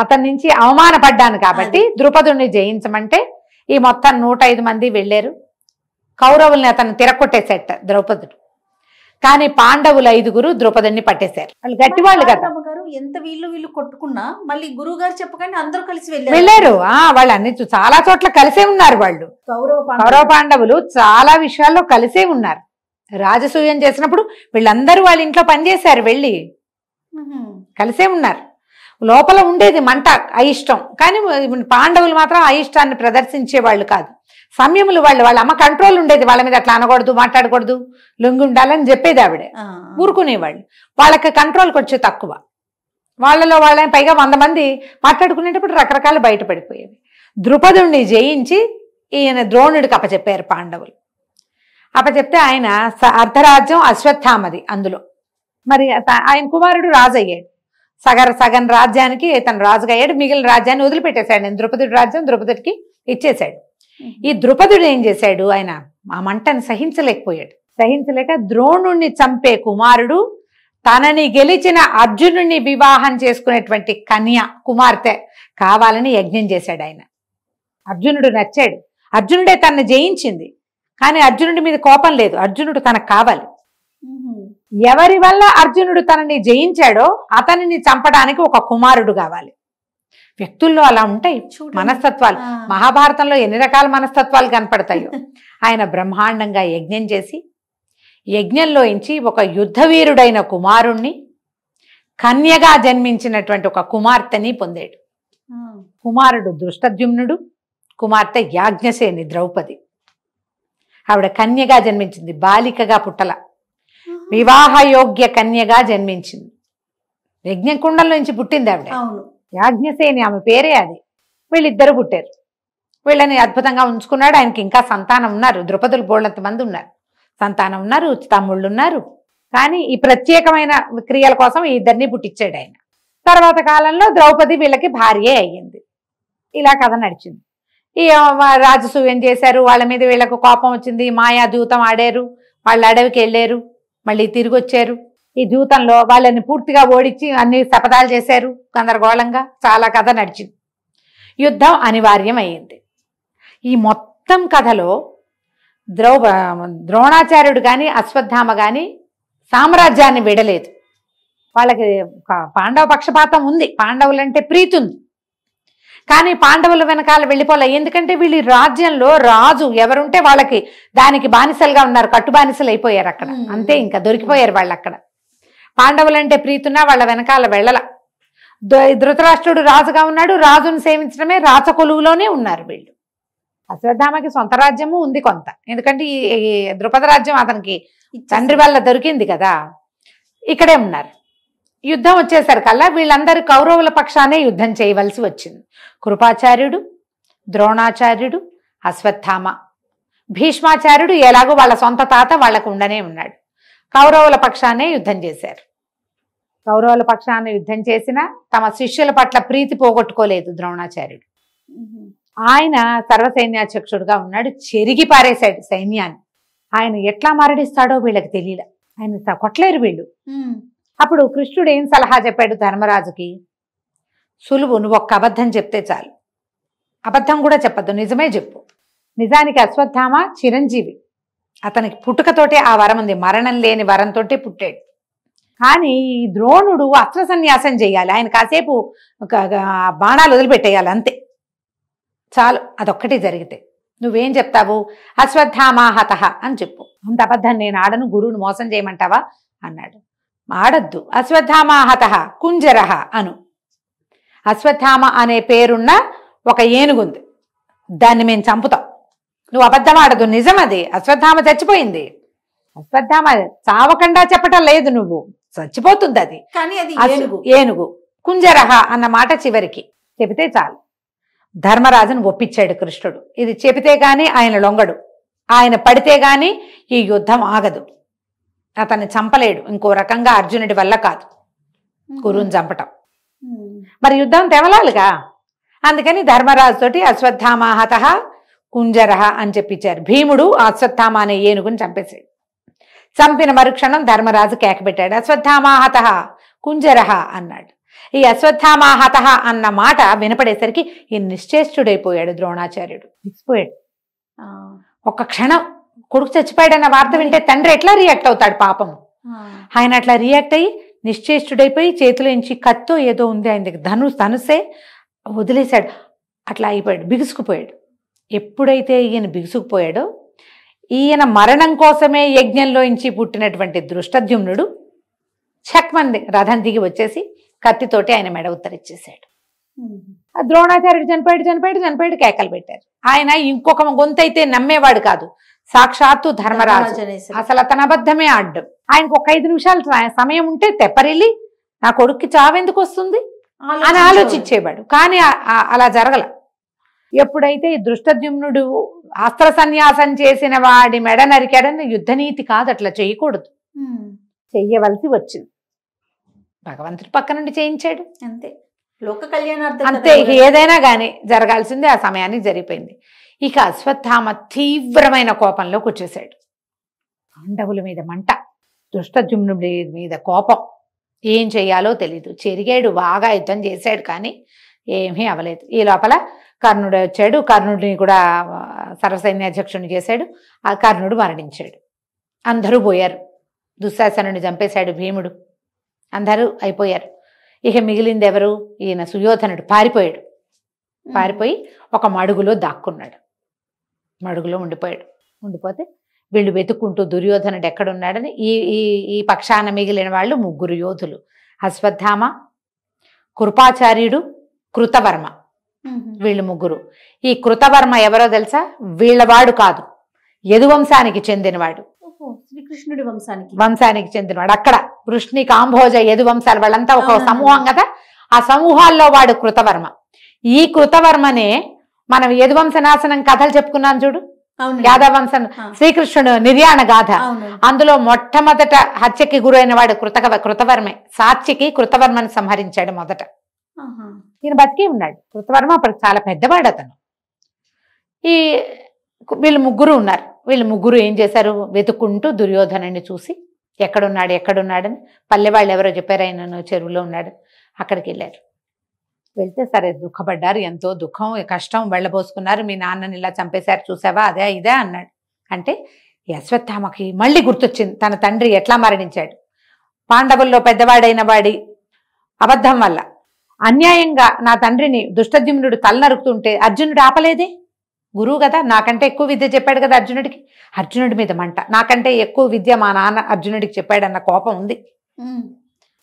అతని నుంచి అవమానపడ్డాను కాబట్టి ద్రుపదుడిని జయించమంటే ఈ మొత్తం 105 మంది వెళ్ళారు. కౌరవుల్ని అతను తిరగొట్టేసేట ద్రౌపదుడు. కానీ పాండవులు 5 ద్రుపదుడిని పట్టేశారు. వాళ్ళు గట్టివాళ్ళు కదా, ఎంత వీళ్ళు కొట్టుకున్నా మళ్ళీ గురువు గారు చెప్పగానే అందరూ కలిసి వెళ్ళారు. వాళ్ళు అన్ని చాలా చోట్ల కలిసే ఉన్నారు. వాళ్ళు కౌరవ పాండవులు చాలా విషయాల్లో కలిసే ఉన్నారు. రాజసూయం చేసినప్పుడు వీళ్ళందరూ వాళ్ళ ఇంట్లో పనిచేశారు, వెళ్ళి కలిసే ఉన్నారు. లోపల ఉండేది మంట, అయిష్టం. కానీ పాండవులు మాత్రం అయిష్టాన్ని ప్రదర్శించే వాళ్ళు కాదు, సంయములు వాళ్ళు. వాళ్ళ అమ్మ కంట్రోల్ ఉండేది, వాళ్ళ మీద అట్లా అనకూడదు, మాట్లాడకూడదు, లొంగి ఉండాలని చెప్పేది ఆవిడ. ఊరుకునేవాళ్ళు. వాళ్ళకి కంట్రోల్కి వచ్చే తక్కువ. వాళ్ళలో వాళ్ళని పైగా 100 మంది మాట్లాడుకునేటప్పుడు రకరకాలు బయటపడిపోయేవి. ద్రుపదుడిని జయించి ఈయన ద్రోణుడికి అప్పచెప్పారు పాండవులు. అప్పచెప్తే ఆయన అర్ధరాజ్యం అశ్వత్థామది అందులో. మరి ఆయన కుమారుడు రాజు అయ్యాడు. సగం రాజ్యానికి తను రాజుగా అయ్యాడు, మిగిలిన రాజ్యాన్ని వదిలిపెట్టేశాడు. నేను ద్రుపదుడి రాజ్యం ద్రుపదుడికి ఇచ్చేశాడు. ఈ ద్రుపదుడు ఏం చేశాడు, ఆయన ఆ మంటను సహించలేక ద్రోణుణ్ణి చంపే కుమారుడు తనని గెలిచిన అర్జునుడిని వివాహం చేసుకునేటువంటి కన్య కుమార్తె కావాలని యజ్ఞం చేశాడు ఆయన. అర్జునుడు నచ్చాడు, అర్జునుడే తనని జయించింది, కానీ అర్జునుడి మీద కోపం లేదు, అర్జునుడు తనకు కావాలి. ఎవరి వల్ల అర్జునుడు తనని జయించాడో అతనిని చంపడానికి ఒక కుమారుడు కావాలి. వ్యక్తుల్లో అలా ఉంటాయి మనస్తత్వాలు. మహాభారతంలో ఎన్ని రకాల మనస్తత్వాలు కనపడతాయో. ఆయన బ్రహ్మాండంగా యజ్ఞం చేసి యజ్ఞంలోంచి ఒక యుద్ధవీరుడైన కుమారుణ్ణి, కన్యగా జన్మించినటువంటి ఒక కుమార్తెని పొందాడు. కుమారుడు దృష్టద్యుమ్నుడు, కుమార్తె యాజ్ఞసేని ద్రౌపది. ఆవిడ కన్యగా జన్మించింది, బాలికగా పుట్టల, వివాహయోగ్య కన్యగా జన్మించింది. యజ్ఞకుండంలో నుంచి పుట్టింది ఆవిడ. యాజ్ఞసేని ఆమె పేరే అది. వీళ్ళిద్దరు పుట్టారు. వీళ్ళని అద్భుతంగా ఉంచుకున్నాడు. ఆయనకి ఇంకా సంతానం ఉన్నారు, ద్రుపదులు బోళ్ళంత మంది ఉన్నారు, సంతానం ఉన్నారు, తమ్ముళ్ళు ఉన్నారు. కానీ ఈ ప్రత్యేకమైన క్రియల కోసం ఈ ఇద్దరిని పుట్టించాడు ఆయన. తర్వాత కాలంలో ద్రౌపది వీళ్ళకి భార్యే అయ్యింది. ఇలా కథ నడిచింది. ఈ రాజసూయం చేశారు, వాళ్ళ మీద వీళ్ళకు కోపం వచ్చింది, మాయా దూతం ఆడారు, వాళ్ళు అడవికి వెళ్ళారు, మళ్ళీ తిరిగి వచ్చారు. ఈ దూతంలో వాళ్ళని పూర్తిగా ఓడించి అన్ని శపథాలు చేశారు, గందరగోళంగా చాలా కథ నడిచింది. యుద్ధం అనివార్యం అయ్యింది. ఈ మొత్తం కథలో ద్రోణాచార్యుడు కానీ అశ్వత్థామ కానీ సామ్రాజ్యాన్ని విడలేదు. వాళ్ళకి పాండవ పక్షపాతం ఉంది, పాండవులంటే ప్రీతి ఉంది. కానీ పాండవుల వెనకాల వెళ్ళిపోలే. ఎందుకంటే వీళ్ళు రాజ్యంలో రాజు ఎవరుంటే వాళ్ళకి దానికి బానిసలుగా ఉన్నారు, కట్టు బానిసలు అయిపోయారు అక్కడ. అంతే, ఇంకా దొరికిపోయారు వాళ్ళు అక్కడ. పాండవులంటే ప్రీతున్నా వాళ్ళ వెనకాల వెళ్ళల. ధృతరాష్ట్రుడు రాజుగా ఉన్నాడు, రాజును సేవించడమే రాచకొలువులోనే ఉన్నారు వీళ్ళు. అశ్వత్థామకి సొంత రాజ్యము ఉంది కొంత, ఎందుకంటే ఈ ద్రుపద రాజ్యం అతనికి తండ్రి వల్ల దొరికింది కదా. ఇక్కడే ఉన్నారు. యుద్ధం వచ్చేసరికల్లా వీళ్ళందరూ కౌరవుల పక్షానే యుద్ధం చేయవలసి వచ్చింది. కృపాచార్యుడు, ద్రోణాచార్యుడు, అశ్వత్థామ, భీష్మాచార్యుడు ఎలాగో వాళ్ళ సొంత తాత వాళ్ళకు ఉండనే ఉన్నాడు. కౌరవుల పక్షానే యుద్ధం చేశారు. కౌరవుల పక్షాన యుద్ధం చేసినా తమ శిష్యుల పట్ల ప్రీతి పోగొట్టుకోలేదు ద్రోణాచార్యుడు. ఆయన సర్వసైన్యాధ్యక్షుడుగా ఉన్నాడు, చెరిగి పారేశాడు సైన్యాన్ని. ఆయన ఎట్లా మరణిస్తాడో వీళ్ళకి తెలియలే. ఆయన కొట్టలేరు వీళ్ళు. అప్పుడు కృష్ణుడు ఏం సలహా చెప్పాడు ధర్మరాజుకి? సులువు, నువ్వు ఒక్క అబద్ధం చెప్తే చాలు. అబద్ధం కూడా చెప్పద్దు, నిజమే చెప్పు. నిజానికి అశ్వత్థామ చిరంజీవి, అతనికి పుట్టుకతోటే ఆ వరం ఉంది, మరణం లేని వరంతోటే పుట్టాడు. కానీ ఈ ద్రోణుడు అస్త్ర సన్యాసం చేయాలి, ఆయన కాసేపు బాణాలు వదిలిపెట్టేయాలి, అంతే చాలు. అదొక్కటి జరిగితే నువ్వేం చెప్తావు? అశ్వత్థామాహత అని చెప్పు. అంత అబద్ధం నేను ఆడను, గురువుని మోసం చేయమంటావా అన్నాడు. ఆడద్దు, అశ్వత్థామాహత కుంజరహ అను. అశ్వత్థామ అనే పేరున్న ఒక ఏనుగుంది, దాన్ని మేము చంపుతాం. నువ్వు అబద్ధం ఆడదు, నిజం అది. అశ్వత్థామ చచ్చిపోయింది. అశ్వత్థామ చావకుండా చెప్పటం లేదు, నువ్వు చచ్చిపోతుంది అది. కానీ అది ఏనుగు. కుంజరహ అన్న మాట చివరికి చెబితే చాలు. ధర్మరాజును ఒప్పించాడు కృష్ణుడు. ఇది చెబితే గాని ఆయన లొంగడు, ఆయన పడితే గాని ఈ యుద్ధం ఆగదు. అతన్ని చంపలేడు ఇంకో రకంగా, అర్జునుడి వల్ల కాదు గురువుని చంపటం. మరి యుద్ధం తెవలాలిగా, అందుకని ధర్మరాజు తోటి అశ్వత్థామాహత కుంజరహ అని చెప్పించారు. భీముడు అశ్వత్థామ అనే ఏనుగుని చంపేశాడు. చంపిన మరుక్షణం ధర్మరాజు కేకబెట్టాడు, అశ్వత్థామాహత కుంజరహ అన్నాడు. ఈ అశ్వత్థామాహత అన్న మాట వినపడేసరికి ఈ నిశ్చేష్టుడైపోయాడు ద్రోణాచార్యుడు, విసిపోయాడు. ఒక్క క్షణం కొడుకు చచ్చిపోయాడన్న వార్త వింటే తండ్రి ఎట్లా రియాక్ట్ అవుతాడు పాపం. ఆయన అట్లా రియాక్ట్ అయ్యి నిశ్చేష్టుడైపోయి చేతిలోంచి కత్తో ఏదో ఉంది ఆయన దగ్గర, ధనుస్సే వదిలేశాడు. అట్లా అయిపోయాడు, బిగుసుకుపోయాడు. ఎప్పుడైతే ఈయన బిగుసుకుపోయాడో, ఈయన మరణం కోసమే యజ్ఞంలోంచి పుట్టినటువంటి దృష్టద్యుమ్నుడు చక్మంది రథం దిగి వచ్చేసి కత్తితోటి ఆయన మెడ ఉత్తరిచ్చేసాడు. ద్రోణాచార్యుడు చనిపోయాడు కేకలు పెట్టారు. ఆయన ఇంకొక గొంతైతే నమ్మేవాడు కాదు, సాక్షాత్తు ధర్మరాజు. అసలు అతను అబద్ధమే ఆడ్డం. ఆయనకు ఒక 5 నిమిషాలు సమయం ఉంటే తెప్పరిల్లి నా కొడుక్కి చావెందుకు వస్తుంది అని ఆలోచించేవాడు. కానీ అలా జరగల. ఎప్పుడైతే ఈ దృష్టద్యుమ్నుడు అస్త్ర సన్యాసం చేసిన వాడి మెడ నరికాడని, యుద్ధనీతి కాదు, అట్లా చేయకూడదు, చెయ్యవలసి వచ్చింది. భగవంతుడి పక్క నుండి చేయించాడు, అంతే. లోక కళ్యాణార్థం అంతే. ఏదైనా కానీ జరగాల్సిందే, ఆ సమయానికి జరిగిపోయింది. ఇక అశ్వత్థామ తీవ్రమైన కోపంలోకి వచ్చేసాడు. పాండవుల మీద మంట, దృష్టద్యుమ్నుడి మీద కోపం. ఏం చెయ్యాలో తెలీదు. చెరిగాడు, బాగా యుద్ధం చేశాడు, కానీ ఏమీ అవలేదు. ఈ లోపల కర్ణుడు వచ్చాడు. కర్ణుడిని కూడా సర్వసైన్యాధ్యక్షుడిని చేశాడు. ఆ కర్ణుడు మరణించాడు. అందరూ పోయారు. దుశ్శాసనుడిని చంపేశాడు భీముడు. అందరూ అయిపోయారు. ఇక మిగిలింది ఎవరు? ఈయన సుయోధనుడు పారిపోయాడు. పారిపోయి ఒక మడుగులో దాక్కున్నాడు. మడుగులో ఉండిపోతే వీళ్ళు వెతుక్కుంటూ దుర్యోధనుడు ఎక్కడున్నాడని ఈ పక్షాన మిగిలిన వాళ్ళు 3 యోధులు, అశ్వత్థామ, కృపాచార్యుడు, కృతవర్మ. వీళ్ళు 3. ఈ కృతవర్మ ఎవరో తెలుసా? వీళ్ళవాడు కాదు, యదువంశానికి చెందినవాడు. శ్రీకృష్ణుడి వంశానికి చెందినవాడు. అక్కడ వృష్ణి, కాంభోజ, యదువంశాలు వాళ్ళంతా ఒక సమూహం కదా, ఆ సమూహాల్లో వాడు కృతవర్మ. ఈ కృతవర్మనే మనం యదువంశ నాశనం కథలు చెప్పుకున్నాం చూడు, యాదవంశం, శ్రీకృష్ణుడు నిర్యాణ గాథ, అందులో మొట్టమొదట హత్యకి గురైన వాడు కృతవర్మే. సాత్యకి కృతవర్మను సంహరించాడు మొదట. ఈయన బతికే ఉన్నాడు. కృతవర్మ అప్పుడు చాలా పెద్దవాడు అతను. వీళ్ళు 3 ఉన్నారు. వీళ్ళు 3 ఏం చేశారు? వెతుక్కుంటూ దుర్యోధనుడిని చూసి ఎక్కడున్నాడని పల్లెవాళ్ళు ఎవరో చెప్పారు, ఆయన చెరువులో ఉన్నాడు. అక్కడికి వెళ్ళారు. వెళ్తే సరే దుఃఖపడ్డారు, ఎంతో దుఃఖం కష్టం వెళ్ళబోసుకున్నారు. మీ నాన్నని ఇలా చంపేశారు చూసావా, అదే ఇదే అన్నాడు. అంటే అశ్వత్థామకి మళ్ళీ గుర్తొచ్చింది తన తండ్రి ఎట్లా మరణించాడు. పాండవుల్లో పెద్దవాడైన వాడి అబద్ధం వల్ల అన్యాయంగా నా తండ్రిని దుష్టద్యుమ్నుడు తలనరుకుతుంటే అర్జునుడు ఆపలేదే. గురువు కదా, నాకంటే ఎక్కువ విద్య చెప్పాడు కదా అర్జునుడికి. అర్జునుడి మీద మంట, నాకంటే ఎక్కువ విద్య మా నాన్న అర్జునుడికి చెప్పాడన్న కోపం ఉంది.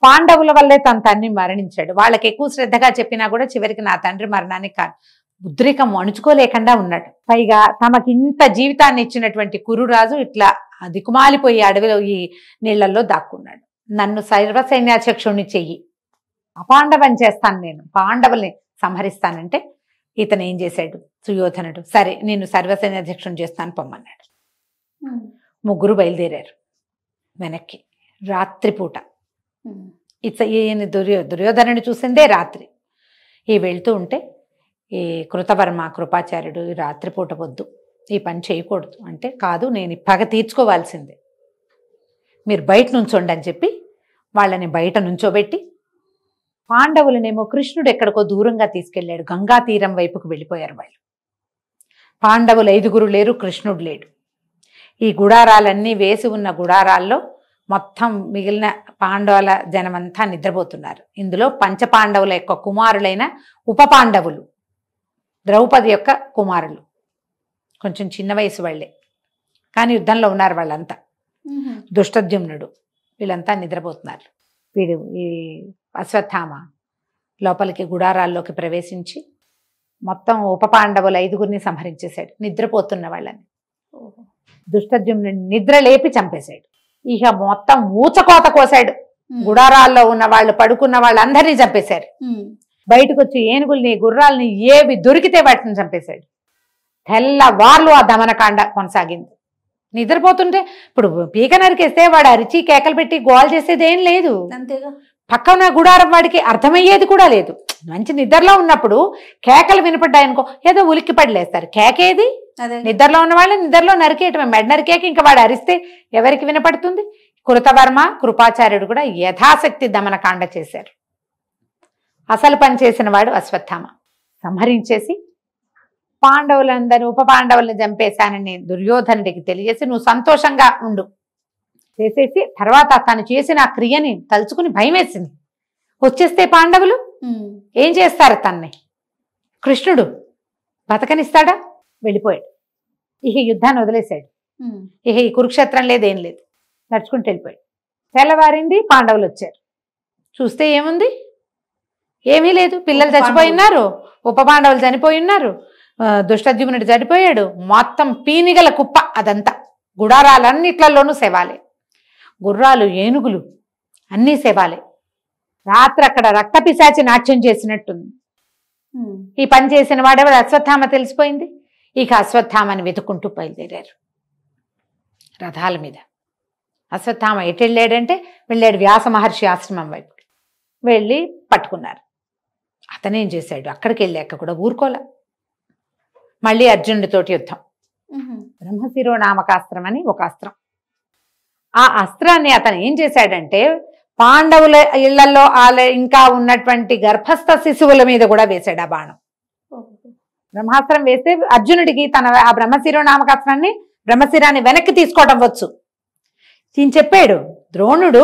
పాండవుల వల్లే తన తండ్రి మరణించాడు. వాళ్ళకి ఎక్కువ శ్రద్ధగా చెప్పినా కూడా చివరికి నా తండ్రి మరణానికి ఉద్రేకం అణుచుకోలేకుండా ఉన్నాడు. పైగా తమకి ఇంత జీవితాన్ని ఇచ్చినటువంటి కురురాజు ఇట్లా దిక్కుమాలిపోయి అడవిలో ఈ నీళ్లలో దాక్కున్నాడు. నన్ను సర్వసైన్యాధ్యక్షుడిని చెయ్యి, అపాండవం చేస్తాను, నేను పాండవుల్ని సంహరిస్తానంటే ఇతను ఏం చేశాడు? సుయోధనుడు, సరే నేను సర్వసైన్యాధ్యక్షుడిని చేస్తాను పొమ్మన్నాడు. 3 బయలుదేరారు వెనక్కి. రాత్రిపూట ఈయన దుర్యోధనుని చూసిందే రాత్రి. వెళ్తూ ఉంటే ఈ కృతవర్మ, కృపాచార్యుడు రాత్రిపూట వద్దు, ఈ పని చేయకూడదు అంటే, కాదు నేను పగ తీర్చుకోవాల్సిందే, మీరు బయట నుంచోండి అని చెప్పి వాళ్ళని బయట నుంచోబెట్టి పాండవులనేమో కృష్ణుడు ఎక్కడికో దూరంగా తీసుకెళ్ళాడు. గంగా తీరం వైపుకు వెళ్ళిపోయారు వాళ్ళు. పాండవులు 5 లేరు, కృష్ణుడు లేడు. ఈ గుడారాలన్నీ వేసి ఉన్న గుడారాల్లో మొత్తం మిగిలిన పాండవుల జనమంతా నిద్రపోతున్నారు. ఇందులో పంచపాండవుల యొక్క కుమారులైన ఉప పాండవులు, ద్రౌపది యొక్క కుమారులు, కొంచెం చిన్న వయసు వాళ్ళే, కానీ యుద్ధంలో ఉన్నారు వాళ్ళంతా. దుష్టద్యుమ్నుడు, వీళ్ళంతా నిద్రపోతున్నారు. వీడు ఈ అశ్వత్థామ లోపలికి గుడారాల్లోకి ప్రవేశించి మొత్తం ఉప పాండవులు 5 సంహరించేశాడు, నిద్రపోతున్న వాళ్ళని. దుష్టద్యుమ్నుడిని నిద్ర లేపి చంపేశాడు. ఇక మొత్తం ఊచకోత కోసాడు. గుడారాల్లో ఉన్న వాళ్ళు, పడుకున్న వాళ్ళందరినీ చంపేశారు. బయటకు వచ్చి ఏనుగుల్ని, గుర్రాలని ఏవి దొరికితే వాటిని చంపేశాడు. తెల్లవార్లు ఆ దమనకాండ కొనసాగింది. నిద్రపోతుంటే ఇప్పుడు పీక నరికేస్తే వాడు అరిచి కేకలు పెట్టి గోల్ చేసేది ఏం లేదు. అంతేగా. పక్కన గుడారం వాడికి అర్థమయ్యేది కూడా లేదు. మంచి నిద్రలో ఉన్నప్పుడు కేకలు వినపడ్డాయనుకో ఏదో ఉలిక్కి పడిలేస్తారు. కేకేది? నిద్రలో ఉన్న వాళ్ళని నిద్రలో నరికేయటమే. మెడ నరికేక ఇంకా వాడు అరిస్తే ఎవరికి వినపడుతుంది? కృతవర్మ, కృపాచార్యుడు కూడా యథాశక్తి దమనకాండ చేశారు. అసలు పని చేసిన వాడు అశ్వత్థామ. సంహరించేసి పాండవులందరూ ఉప పాండవుల్ని చంపేశానని దుర్యోధనుడికి తెలియజేసి నువ్వు సంతోషంగా ఉండు చేసేసి, తర్వాత తను చేసిన ఆ క్రియని తలుచుకుని భయం వేసింది. వచ్చేస్తే పాండవులు ఏం చేస్తారు? తన్ని కృష్ణుడు బతకనిస్తాడా? వెళ్ళిపోయాడు. ఇక యుద్ధాన్ని వదిలేశాడు. ఇక ఈ కురుక్షేత్రం లేదు, ఏం లేదు, నడుచుకుంటూ వెళ్ళిపోయాడు. తెల్లవారింది, పాండవులు వచ్చారు. చూస్తే ఏముంది? ఏమీ లేదు. పిల్లలు చచ్చిపోయి ఉన్నారు, ఉప పాండవులు చనిపోయి ఉన్నారు, దుష్టద్యుమ్నుడు చనిపోయాడు. మొత్తం పీనిగల కుప్ప అదంతా. గుడారాలన్నిట్లలోనూ శవాలే, గుర్రాలు, ఏనుగులు అన్నీ శవాలే. రాత్రి అక్కడ రక్తపిశాచి నాట్యం చేసినట్టుంది. ఈ పని చేసిన వాడెవడు? అశ్వత్థామ. తెలిసిపోయింది. ఇక అశ్వత్థామని వెతుక్కుంటూ బయలుదేరారు రథాల మీద. అశ్వత్థామ ఎటు వెళ్ళాడంటే వెళ్ళాడు వ్యాస మహర్షి ఆశ్రమం వైపు. వెళ్ళి పట్టుకున్నారు. అతనేం చేశాడు? అక్కడికి వెళ్ళాక కూడా ఊరుకోలే. మళ్ళీ అర్జునుడితోటి యుద్ధం. బ్రహ్మశిరోనామకాస్త్రం అని ఒక అస్త్రం. ఆ అస్త్రాన్ని అతను ఏం చేశాడంటే పాండవుల ఇళ్లలో ఇంకా ఉన్నటువంటి గర్భస్థ శిశువుల మీద కూడా వేశాడు ఆ బాణం. బ్రహ్మాస్త్రం వేస్తే అర్జునుడికి తన ఆ బ్రహ్మశిరోనామకాస్త్రాన్ని, బ్రహ్మశిరాన్ని వెనక్కి తీసుకోవటం వచ్చు. ఈయన చెప్పాడు ద్రోణుడు,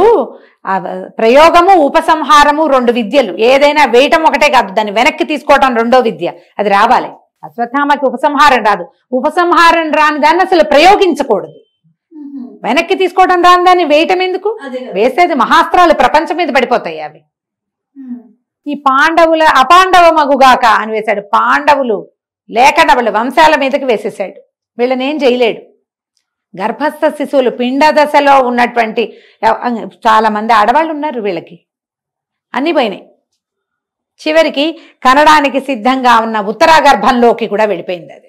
ఆ ప్రయోగము ఉపసంహారము 2 విద్యలు. ఏదైనా వేయటం ఒకటే కాదు, దాన్ని వెనక్కి తీసుకోవటం 2వ విద్య. అది రావాలి. అశ్వత్థామకి ఉపసంహారం రాదు. ఉపసంహారం రాని దాన్ని అసలు ప్రయోగించకూడదు. వెనక్కి తీసుకోవడం రాని దాన్ని వేయటం ఎందుకు? వేసేది మహాస్త్రాలు ప్రపంచం మీద పడిపోతాయి అవి. ఈ పాండవుల అపాండవ మగుగాక అని వేశాడు. పాండవులు లేకుండా వాళ్ళ వంశాల మీదకి వేసేసాడు. వీళ్ళని ఏం చేయలేడు. గర్భస్థ శిశువులు, పిండ దశలో ఉన్నటువంటి చాలా మంది ఆడవాళ్ళు ఉన్నారు. వీళ్ళకి అన్ని పోయినాయి. చివరికి కనడానికి సిద్ధంగా ఉన్న ఉత్తరా గర్భంలోకి కూడా వెళ్ళిపోయింది. అది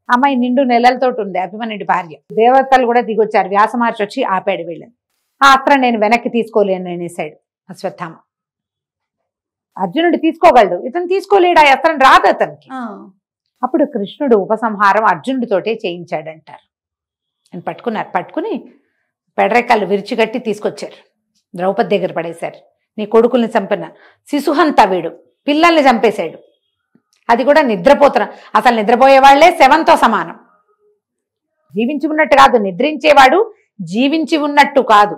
అమ్మాయి నిండు నెలలతోటి ఉంది, అభిమన్యుడి భార్య. దేవతలు కూడా దిగొచ్చారు. వ్యాస మహర్షి వచ్చి ఆపాడు వీళ్ళని. ఆ అస్త్రం నేను వెనక్కి తీసుకోలేను అనేసాడు అశ్వత్థామ. అర్జునుడు తీసుకోగలడు, ఇతను తీసుకోలేడు. ఆ అస్త్రం రాదు అతనికి. అప్పుడు కృష్ణుడు ఉపసంహారం అర్జునుడితోటే చేయించాడంటారు. అని పట్టుకుని పెడరెక్కలు విరిచిగట్టి తీసుకొచ్చారు. ద్రౌపది దగ్గర పడేశారు. నీ కొడుకుల్ని చంపిన శిశుహంత వీడు, పిల్లల్ని చంపేశాడు. అది కూడా నిద్రపోతున్న, అసలు నిద్రపోయే వాళ్లే శవంతో సమానం. జీవించి ఉన్నట్టు కాదు, నిద్రించేవాడు జీవించి ఉన్నట్టు కాదు.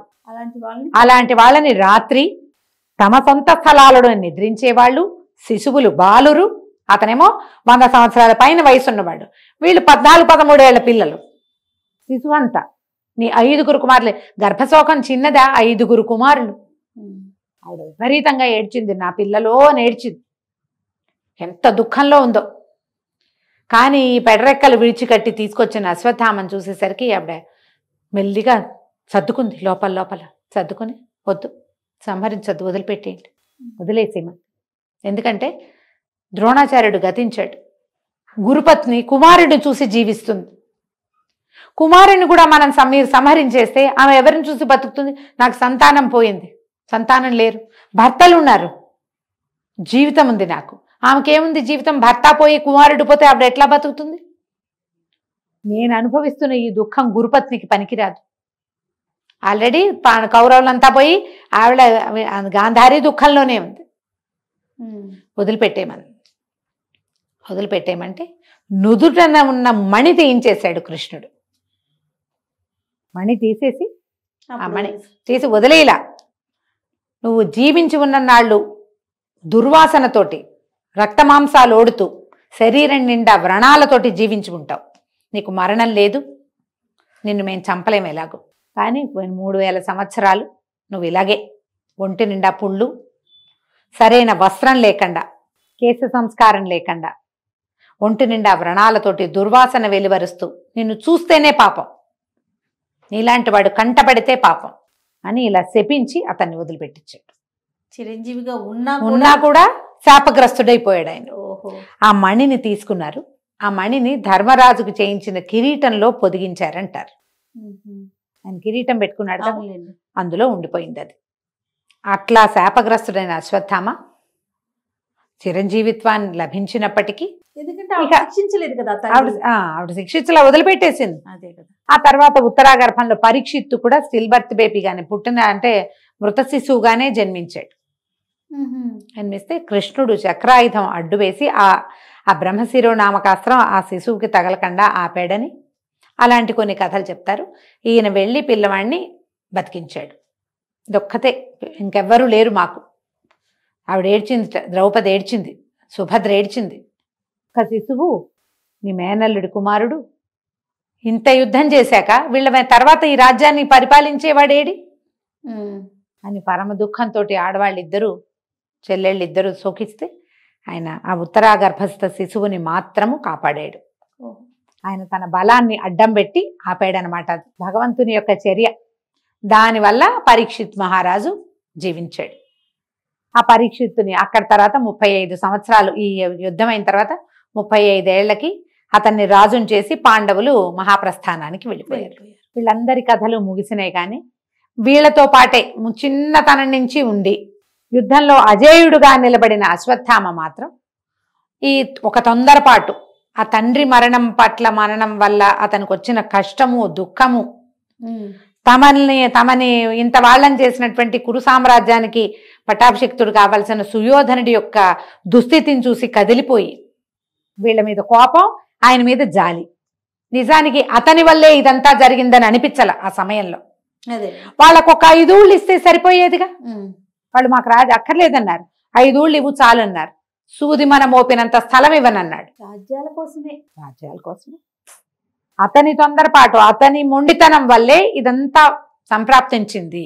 అలాంటి వాళ్ళని రాత్రి తమ సొంత స్థలాలలో నిద్రించేవాళ్ళు, శిశువులు, బాలురు. అతనేమో 100 సంవత్సరాల పైన వయసున్నవాడు. వీళ్ళు 14-13 ఏళ్ల పిల్లలు. శిశువంతా నీ 5 కుమారులే. గర్భశోకం చిన్నదా? 5 కుమారులు. ఆవిడ విపరీతంగా ఏడ్చింది. నా పిల్లలో అని ఏడ్చింది. ఎంత దుఃఖంలో ఉందో. కానీ ఈ పెడరెక్కలు విడిచికట్టి తీసుకొచ్చిన అశ్వత్థామని చూసేసరికి ఆవిడ మెల్లిగా సర్దుకుంది. లోపల సర్దుకుని, వద్దు, సంహరించద్దు, వదిలిపెట్టేయండి, వదిలేసేమని. ఎందుకంటే ద్రోణాచార్యుడు గతించాడు. గురుపత్ని కుమారుడిని చూసి జీవిస్తుంది. కుమారుని కూడా మనం సంహరించేస్తే ఆమె ఎవరిని చూసి బతుకుతుంది? నాకు సంతానం పోయింది, సంతానం లేరు, భర్తలు ఉన్నారు, జీవితం ఉంది నాకు. ఆమెకేముంది జీవితం? భర్త పోయి కుమారుడు పోతే ఆవిడ ఎట్లా బతుకుతుంది? నేను అనుభవిస్తున్న ఈ దుఃఖం గురుపత్నికి పనికిరాదు. ఆల్రెడీ కౌరవులంతా పోయి ఆవిడ గాంధారి దుఃఖంలోనే ఉంది. వదిలిపెట్టేయమంటే నుదుటన ఉన్న మణి తీయించేశాడు కృష్ణుడు. మణి తీసేసి ఆ మణి తీసి వదిలేలా, నువ్వు జీవించి ఉన్న నాళ్ళు దుర్వాసనతోటి రక్తమాంసాలు ఓడుతూ శరీరం నిండా వ్రణాలతోటి జీవించి ఉంటావు. నీకు మరణం లేదు, నిన్ను మేము చంపలేము ఎలాగో. కానీ 3000 సంవత్సరాలు నువ్వు ఇలాగే ఒంటి నిండా పుళ్ళు, సరైన వస్త్రం లేకుండా, కేశ సంస్కారం లేకుండా, ఒంటి నిండా వ్రణాలతోటి దుర్వాసన వెలువరుస్తూ నిన్ను చూస్తేనే పాపం, నీలాంటి వాడు కంటపడితే పాపం అని ఇలా శపించి అతన్ని వదిలిపెట్టించాడు. చిరంజీవిగా ఉన్నా కూడా శాపగ్రస్తుడైపోయాడు ఆయన. ఆ మణిని తీసుకున్నారు. ఆ మణిని ధర్మరాజుకు చేయించిన కిరీటంలో పొదిగించారంటారు. ఆయన కిరీటం పెట్టుకున్నాడు కదా, అందులో ఉండిపోయింది అది. అట్లా శాపగ్రస్తుడైన అశ్వత్థామ చిరంజీవిత్వాన్ని లభించినప్పటికీ, ఎందుకంటే శిక్షించలేదు కదా ఆవిడ శిక్షించలా వదిలిపెట్టేసింది. అదే కదా. ఆ తర్వాత ఉత్తరాగర్భంలో పరీక్షిత్తు కూడా స్టిల్ బర్త్ బేబీగానే పుట్టిన, అంటే మృత శిశువుగానే జన్మించాడు. జన్మిస్తే కృష్ణుడు చక్రాయుధం అడ్డు వేసి ఆ బ్రహ్మశిరో నామకాస్త్రం ఆ శిశువుకి తగలకుండా ఆపాడని అలాంటి కొన్ని కథలు చెప్తారు. ఈయన వెళ్ళి పిల్లవాడిని బతికించాడు. ఇదొక్కతే, ఇంకెవ్వరూ లేరు మాకు. ఆవిడ ఏడ్చింది, ద్రౌపది ఏడ్చింది, సుభద్ర ఏడ్చింది. ఒక శిశువు నీ మేనల్లుడి కుమారుడు ఇంత యుద్ధం చేశాక వీళ్ళ తర్వాత ఈ రాజ్యాన్ని పరిపాలించేవాడేడి అని పరమ దుఃఖంతో ఆడవాళ్ళిద్దరూ చెల్లెళ్ళిద్దరూ శోకిస్తే ఆయన ఆ ఉత్తరాగర్భస్థ శిశువుని మాత్రము కాపాడాడు. ఆయన తన బలాన్ని అడ్డం పెట్టి ఆపాడనమాట. భగవంతుని యొక్క చర్య. దానివల్ల పరీక్షిత్ మహారాజు జీవించాడు. ఆ పరీక్షిత్తుని అక్కడ తర్వాత 35 సంవత్సరాలు, ఈ యుద్ధం అయిన తర్వాత 35 ఏళ్లకి అతన్ని రాజుని చేసి పాండవులు మహాప్రస్థానానికి వెళ్ళిపోయారు. వీళ్ళందరి కథలు ముగిసినాయి. కానీ వీళ్లతో పాటే చిన్నతనం నుంచి ఉండి యుద్ధంలో అజేయుడుగా నిలబడిన అశ్వత్థామ మాత్రం ఈ ఒక తొందరపాటు, ఆ తండ్రి మరణం వల్ల అతనికి వచ్చిన కష్టము, దుఃఖము, తమని ఇంత వాళ్ళని చేసినటువంటి కురు సామ్రాజ్యానికి పట్టాభిషిక్తుడు కావలసిన సుయోధనుడి యొక్క దుస్థితిని చూసి కదిలిపోయి వీళ్ళ మీద కోపం, ఆయన మీద జాలి. నిజానికి అతని వల్లే ఇదంతా జరిగిందని అనిపించాల ఆ సమయంలో. వాళ్ళకు ఒక 5 ఊళ్ళు ఇస్తే సరిపోయేదిగా. వాళ్ళు మాకు రాజు అక్కర్లేదన్నారు, 5 ఊళ్ళు ఇవ్వు చాలన్నారు. సూది మన మోపినంత స్థలం ఇవ్వనన్నాడు. రాజ్యాల కోసమే. అతని తొందరపాటు, అతని మొండితనం వల్లే ఇదంతా సంప్రాప్తించింది.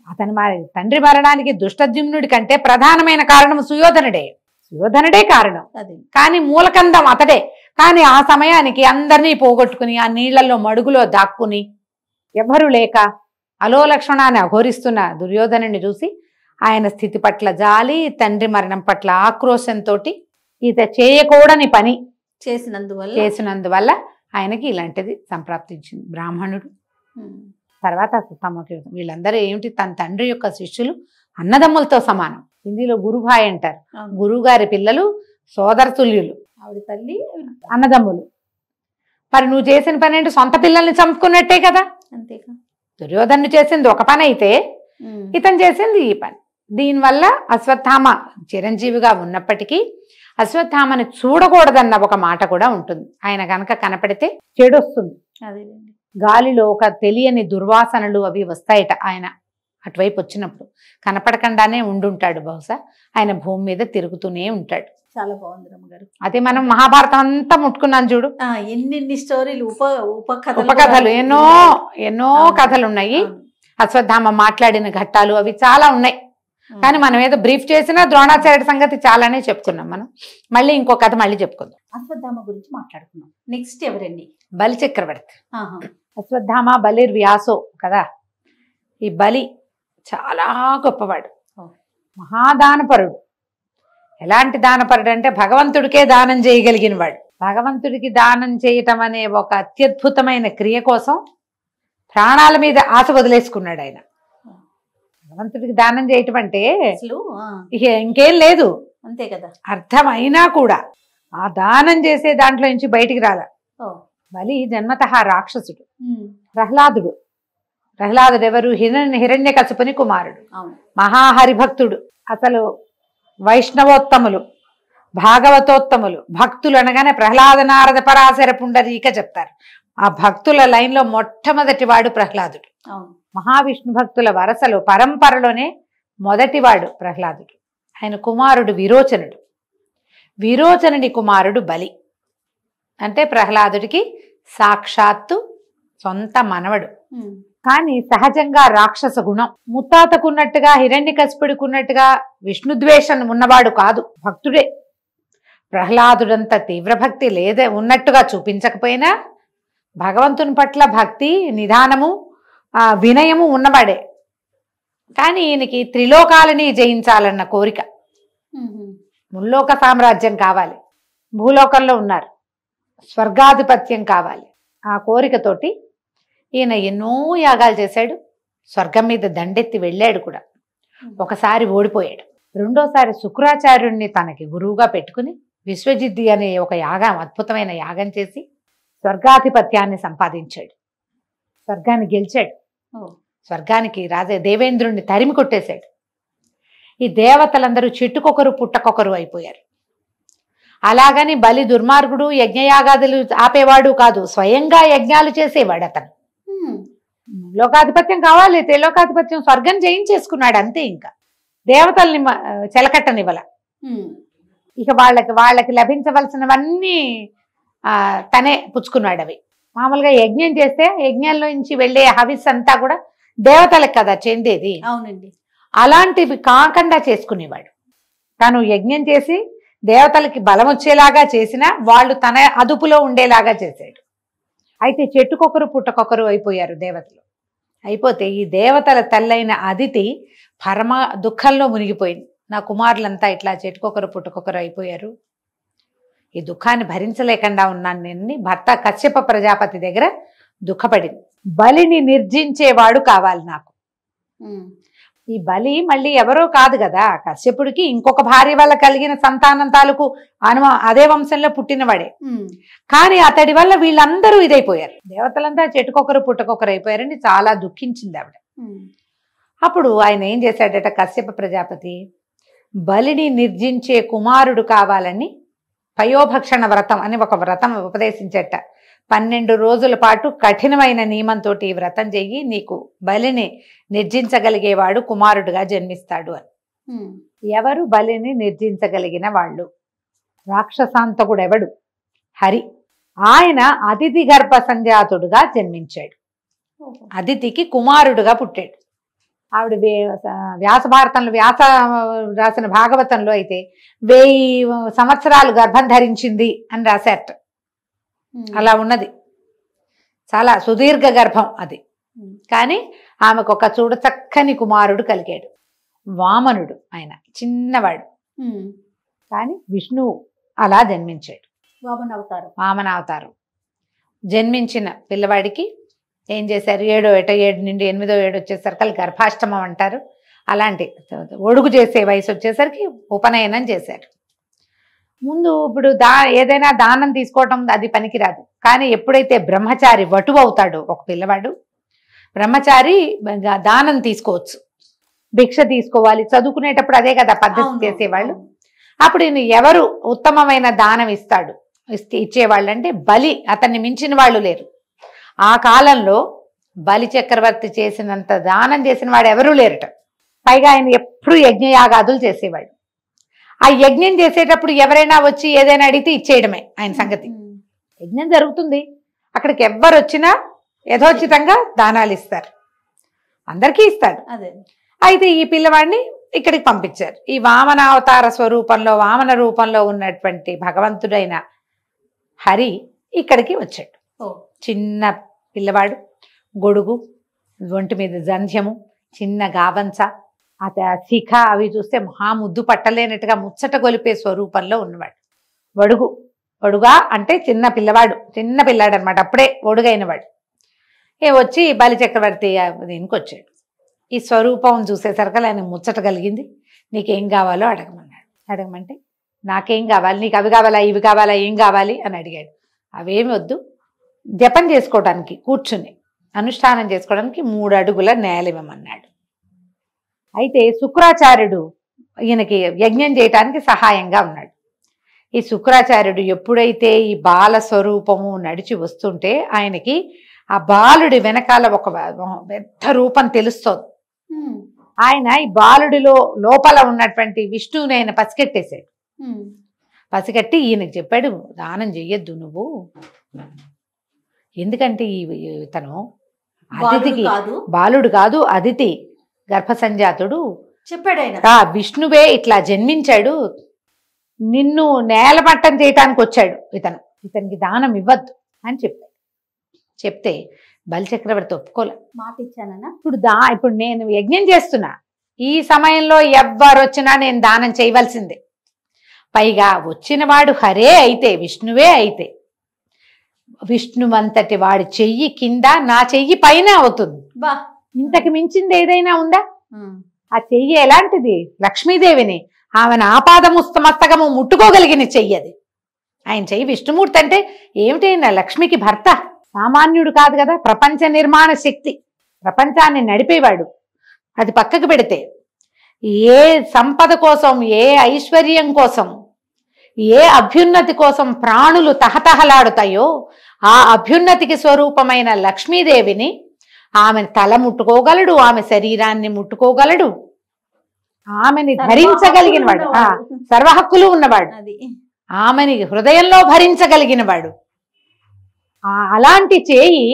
అతని తండ్రి మరణానికి దుష్టద్యుమ్నుడి కంటే ప్రధానమైన కారణం సుయోధనుడే కారణం. కానీ మూలకందం అతడే. కానీ ఆ సమయానికి అందరినీ పోగొట్టుకుని ఆ నీళ్లలో మడుగులో దాక్కుని ఎవరు లేక అలోలక్షణాన్ని అఘోరిస్తున్న దుర్యోధనుని చూసి ఆయన స్థితి పట్ల జాలి, తండ్రి మరణం పట్ల ఆక్రోశంతో ఈత చేయకూడని పని చేసినందువల్ల ఆయనకి ఇలాంటిది సంప్రాప్తించింది. బ్రాహ్మణుడు తర్వాత తమకి వీళ్ళందరూ ఏమిటి, తన తండ్రి యొక్క శిష్యులు అన్నదమ్ములతో సమానం. హిందీలో గురుభాయ్ అంటారు. గురువు గారి పిల్లలు సోదరతుల్యులు, ఆవిడ తల్లి అన్నదమ్ములు. మరి నువ్వు చేసిన పని ఏంటి? సొంత పిల్లల్ని చంపుకున్నట్టే కదా. అంతేగా. దుర్యోధను చేసింది ఒక పని అయితే ఇతను చేసింది ఈ పని. దీనివల్ల అశ్వత్థామ చిరంజీవిగా ఉన్నప్పటికీ అశ్వత్థామని చూడకూడదన్న ఒక మాట కూడా ఉంటుంది. ఆయన కనుక కనపడితే చెడొస్తుంది. గాలిలో ఒక తెలియని దుర్వాసనలు అవి వస్తాయట. ఆయన అటువైపు వచ్చినప్పుడు కనపడకుండానే ఉండుంటాడు. బహుశా ఆయన భూమి మీద తిరుగుతూనే ఉంటాడు. చాలా బాగుంది రమ్మగారు. అదే మనం మహాభారతం అంతా ముట్టుకున్నాం చూడు. ఎన్ని స్టోరీలు, ఉపకథలు, ఎన్నో కథలు ఉన్నాయి. అశ్వత్థామ మాట్లాడిన ఘట్టాలు అవి చాలా ఉన్నాయి. కానీ మనం ఏదో బ్రీఫ్ చేసినా ద్రోణాచార్యుడి సంగతి చాలానే చెప్పుకున్నాం. మనం మళ్ళీ ఇంకో కథ మళ్ళీ చెప్పుకుందాం. అశ్వత్థామ గురించి మాట్లాడుకున్నాం. నెక్స్ట్ ఎవరండి? బలి చక్రవర్తి. అశ్వత్థామ బలిర్ వ్యాసో కదా. ఈ బలి చాలా గొప్పవాడు, మహాదానపరుడు. ఎలాంటి దానపరుడు అంటే భగవంతుడికే దానం చేయగలిగిన వాడు. భగవంతుడికి దానం చేయటం అనే ఒక అత్యద్భుతమైన క్రియ కోసం ప్రాణాల మీద ఆశ వదిలేసుకున్నాడు ఆయన. భగవంతుడికి దానం చేయటం అంటే ఇంకేం లేదు, అంతే కదా. అర్థమైనా కూడా ఆ దానం చేసే దాంట్లో నుంచి బయటికి రాల. బలి జన్మతః రాక్షసుడు, ప్రహ్లాదుడు ప్రహ్లాదుడు ఎవరు? హిరణ్యకశిపుని కుమారుడు, అవును. మహాహరిభక్తుడు. అసలు వైష్ణవోత్తములు, భాగవతోత్తములు, భక్తులు అనగానే ప్రహ్లాద నారద పరాశర పుండరీక చెప్తారు. ఆ భక్తుల లైన్లో మొట్టమొదటి వాడు ప్రహ్లాదుడు. అవును. మహావిష్ణు భక్తుల వరసలో పరంపరలోనే మొదటివాడు ప్రహ్లాదుడు. ఆయన కుమారుడు విరోచనుడు. విరోచనుడి కుమారుడు బలి. అంటే ప్రహ్లాదుడికి సాక్షాత్తు సొంత మనవడు. కానీ సహజంగా రాక్షస గుణం. ముత్తాతకున్నట్టుగా హిరణ్యకశిపుడికున్నట్టుగా విష్ణుద్వేషం ఉన్నవాడు కాదు, భక్తుడే. ప్రహ్లాదుడంత తీవ్ర భక్తి లేదే ఉన్నట్టుగా చూపించకపోయినా భగవంతుని పట్ల భక్తి, నిదానము, వినయము ఉన్నవాడే. కానీ ఈయనకి త్రిలోకాలని జయించాలన్న కోరిక. ముల్లోక సామ్రాజ్యం కావాలి, భూలోకంలో ఉన్నారు, స్వర్గాధిపత్యం కావాలి. ఆ కోరికతోటి ఈయన ఎన్నో యాగాలు చేశాడు. స్వర్గం మీద దండెత్తి వెళ్ళాడు కూడా. ఒకసారి ఓడిపోయాడు. రెండోసారి శుక్రాచార్యుడిని తనకి గురువుగా పెట్టుకుని విశ్వజిద్ది అనే ఒక యాగం, అద్భుతమైన యాగం చేసి స్వర్గాధిపత్యాన్ని సంపాదించాడు. స్వర్గాన్ని గెలిచాడు. స్వర్గానికి రాజే దేవేంద్రుణ్ణి తరిమి కొట్టేశాడు. ఈ దేవతలందరూ చెట్టుకొకరు పుట్టకొకరు అయిపోయారు. అలాగని బలి దుర్మార్గుడు, యజ్ఞయాగాదులు ఆపేవాడు కాదు, స్వయంగా యజ్ఞాలు చేసేవాడు అతను. లోకాధిపత్యం కావాలి, త్రిలోకాధిపత్యం, స్వర్గం జయించేసుకున్నాడు అంతే. ఇంకా దేవతల్ని చెలకట్టనివ్వల. ఇక వాళ్ళకి లభించవలసినవన్నీ తనే పుచ్చుకున్నాడు. అవి మామూలుగా యజ్ఞం చేస్తే యజ్ఞంలో నుంచి వెళ్ళే హవిస్ అంతా కూడా దేవతలకు కదా చెందేది. అవునండి. అలాంటివి కాకుండా చేసుకునేవాడు. తను యజ్ఞం చేసి దేవతలకి బలం వచ్చేలాగా చేసినా వాళ్ళు తన అదుపులో ఉండేలాగా చేశాడు. అయితే చెట్టుకొకరు పుట్టకొకరు అయిపోయారు దేవతలు. అయిపోతే ఈ దేవతల తల్లైన అదితి పరమ దుఃఖంలో మునిగిపోయింది. నా కుమారులంతా ఇట్లా చెట్టుకొకరు పుట్టకొకరు అయిపోయారు, ఈ దుఃఖాన్ని భరించలేకుండా ఉన్నాను నేను. భర్త కశ్యప ప్రజాపతి దగ్గర దుఃఖపడింది. బలిని నిర్జించేవాడు కావాలి నాకు. ఈ బలి మళ్ళీ ఎవరో కాదు కదా, కశ్యపుడికి ఇంకొక భార్య వల్ల కలిగిన సంతానం తాలూకు అదే వంశంలో పుట్టినవాడే. కానీ అతడి వల్ల వీళ్ళందరూ ఇదైపోయారు. దేవతలంతా చెట్టుకొకరు పుట్టకొకరు అయిపోయారని చాలా దుఃఖించింది ఆవిడ. అప్పుడు ఆయన ఏం చేశాడట, కశ్యప ప్రజాపతి బలిని నిర్జించే కుమారుడు కావాలని పయోభక్షణ వ్రతం అని ఒక వ్రతం ఉపదేశించట. 12 రోజుల పాటు కఠినమైన నియమంతో ఈ వ్రతం చెయ్యి, నీకు బలిని నిర్జించగలిగేవాడు కుమారుడుగా జన్మిస్తాడు అని. ఎవరు బలిని నిర్జించగలిగిన వాళ్ళు? రాక్షసాంతకుడెవడు? హరి. ఆయన అదితి గర్భ సంజాతుడుగా జన్మించాడు. అదితికి కుమారుడుగా పుట్టాడు. ఆవిడ వ్యాస భారతంలో, వ్యాస రాసిన భాగవతంలో అయితే 1000 సంవత్సరాలు గర్భం ధరించింది అని రాశారట. అలా ఉన్నది, చాలా సుదీర్ఘ గర్భం అది. కానీ ఆమెకు ఒక చూడ చక్కని కుమారుడు కలిగాడు, వామనుడు. ఆయన చిన్నవాడు, కానీ విష్ణువు అలా జన్మించాడు. వామనావతారం జన్మించిన పిల్లవాడికి ఏం చేశారు, 7 నుండి 8వ ఏడు వచ్చేసరికి గర్భాష్టమం అంటారు. అలాంటి ఒడుగు చేసే వయసు వచ్చేసరికి ఉపనయనం చేశారు. ముందు ఇప్పుడు ఏదైనా దానం తీసుకోవటం అది పనికిరాదు. కానీ ఎప్పుడైతే బ్రహ్మచారి వటువు అవుతాడో ఒక పిల్లవాడు, బ్రహ్మచారి దానం తీసుకోవచ్చు, భిక్ష తీసుకోవాలి. చదువుకునేటప్పుడు అదే కదా పద్ధతి చేసేవాళ్ళు. అప్పుడు ఎవరు ఉత్తమమైన దానం ఇచ్చేవాళ్ళు అంటే బలి. అతన్ని మించిన వాళ్ళు లేరు. ఆ కాలంలో బలి చక్రవర్తి చేసినంత దానం చేసిన వాడు ఎవరూ లేరట. పైగా ఆయన ఎప్పుడు యజ్ఞయాగాదులు చేసేవాడు. ఆ యజ్ఞం చేసేటప్పుడు ఎవరైనా వచ్చి ఏదైనా అడిగితే ఇచ్చేయడమే ఆయన సంగతి. యజ్ఞం జరుగుతుంది, అక్కడికి ఎవ్వరు వచ్చినా యథోచితంగా దానాలు ఇస్తారు, అందరికీ ఇస్తాడు. అయితే ఈ పిల్లవాడిని ఇక్కడికి పంపించారు. ఈ వామనావతార స్వరూపంలో, వామన రూపంలో ఉన్నటువంటి భగవంతుడైన హరి ఇక్కడికి వచ్చాడు. చిన్న పిల్లవాడు, గొడుగు, ఒంటి మీద జంధ్యము, చిన్న గావంచ, శిఖ అవి చూస్తే ముద్దు పట్టలేనట్టుగా ముచ్చట గొలిపే స్వరూపంలో ఉన్నవాడు. ఒడుగా అంటే చిన్న పిల్లాడు అనమాట, అప్పుడే ఒడుగైనవాడు. వచ్చి బలి చక్రవర్తి దీనికి వచ్చాడు. ఈ స్వరూపం చూసేసరికి ఆయన ముచ్చట కలిగింది. నీకేం కావాలో అడగమంటే నాకేం కావాలి, నీకు అవి కావాలా, ఇవి కావాలా, ఏం కావాలి అని అడిగాడు. అవేమి వద్దు, జపం చేసుకోవడానికి కూర్చుని అనుష్ఠానం చేసుకోవడానికి 3 అడుగుల నేల ఇవ్వమన్నాడు. అయితే శుక్రాచార్యుడు ఈయనకి యజ్ఞం చేయటానికి సహాయంగా ఉన్నాడు. ఈ శుక్రాచార్యుడు ఎప్పుడైతే ఈ బాల స్వరూపము నడిచి వస్తుంటే ఆయనకి ఆ బాలుడి వెనకాల ఒక పెద్ద రూపం తెలుస్తోంది. ఆయన ఈ బాలుడిలో లోపల ఉన్నటువంటి విష్ణువుని ఆయన పసిగట్టేశాడు. పసిగట్టి ఈయనకి చెప్పాడు, దానం చెయ్యొద్దు నువ్వు, ఎందుకంటే ఇతను అతిథికి బాలుడు కాదు, అదితి గర్భసంజాతుడు చెప్పాడు ఆయన. విష్ణువే ఇట్లా జన్మించాడు, నిన్ను నేలమట్టం చేయటానికి వచ్చాడు, ఇతనికి దానం ఇవ్వద్దు అని చెప్పాడు. చెప్తే బలిచక్రవర్తి ఒప్పుకోలే. మాట ఇచ్చానన్నా. ఇప్పుడు నేను యజ్ఞం చేస్తున్నా, ఈ సమయంలో ఎవ్వరు వచ్చినా నేను దానం చేయవలసిందే. పైగా వచ్చినవాడు హరే అయితే, విష్ణువే అయితే, విష్ణువంతటి వాడి చెయ్యి కింద నా చెయ్యి పైన అవుతుంది. ఇంతకు మించింది ఏదైనా ఉందా? ఆ చెయ్యి ఎలాంటిది? లక్ష్మీదేవిని, ఆమెను ఆపాదముస్తమస్తకము ముట్టుకోగలిగిన చెయ్యి అది. ఆయన చెయ్యి విష్ణుమూర్తి అంటే ఏమిటైనా లక్ష్మికి భర్త, సామాన్యుడు కాదు కదా, ప్రపంచ నిర్మాణ శక్తి, ప్రపంచాన్ని నడిపేవాడు. అది పక్కకు పెడితే ఏ సంపద కోసం, ఏ ఐశ్వర్యం కోసం, ఏ అభ్యున్నతి కోసం ప్రాణులు తహతహలాడుతాయో ఆ అభ్యున్నతికి స్వరూపమైన లక్ష్మీదేవిని ఆమెను తల ముట్టుకోగలడు, ఆమె శరీరాన్ని ముట్టుకోగలడు, ఆమెని ధరించగలిగిన వాడు, సర్వహక్కులు ఉన్నవాడు, ఆమెని హృదయంలో భరించగలిగినవాడు. అలాంటి చేయి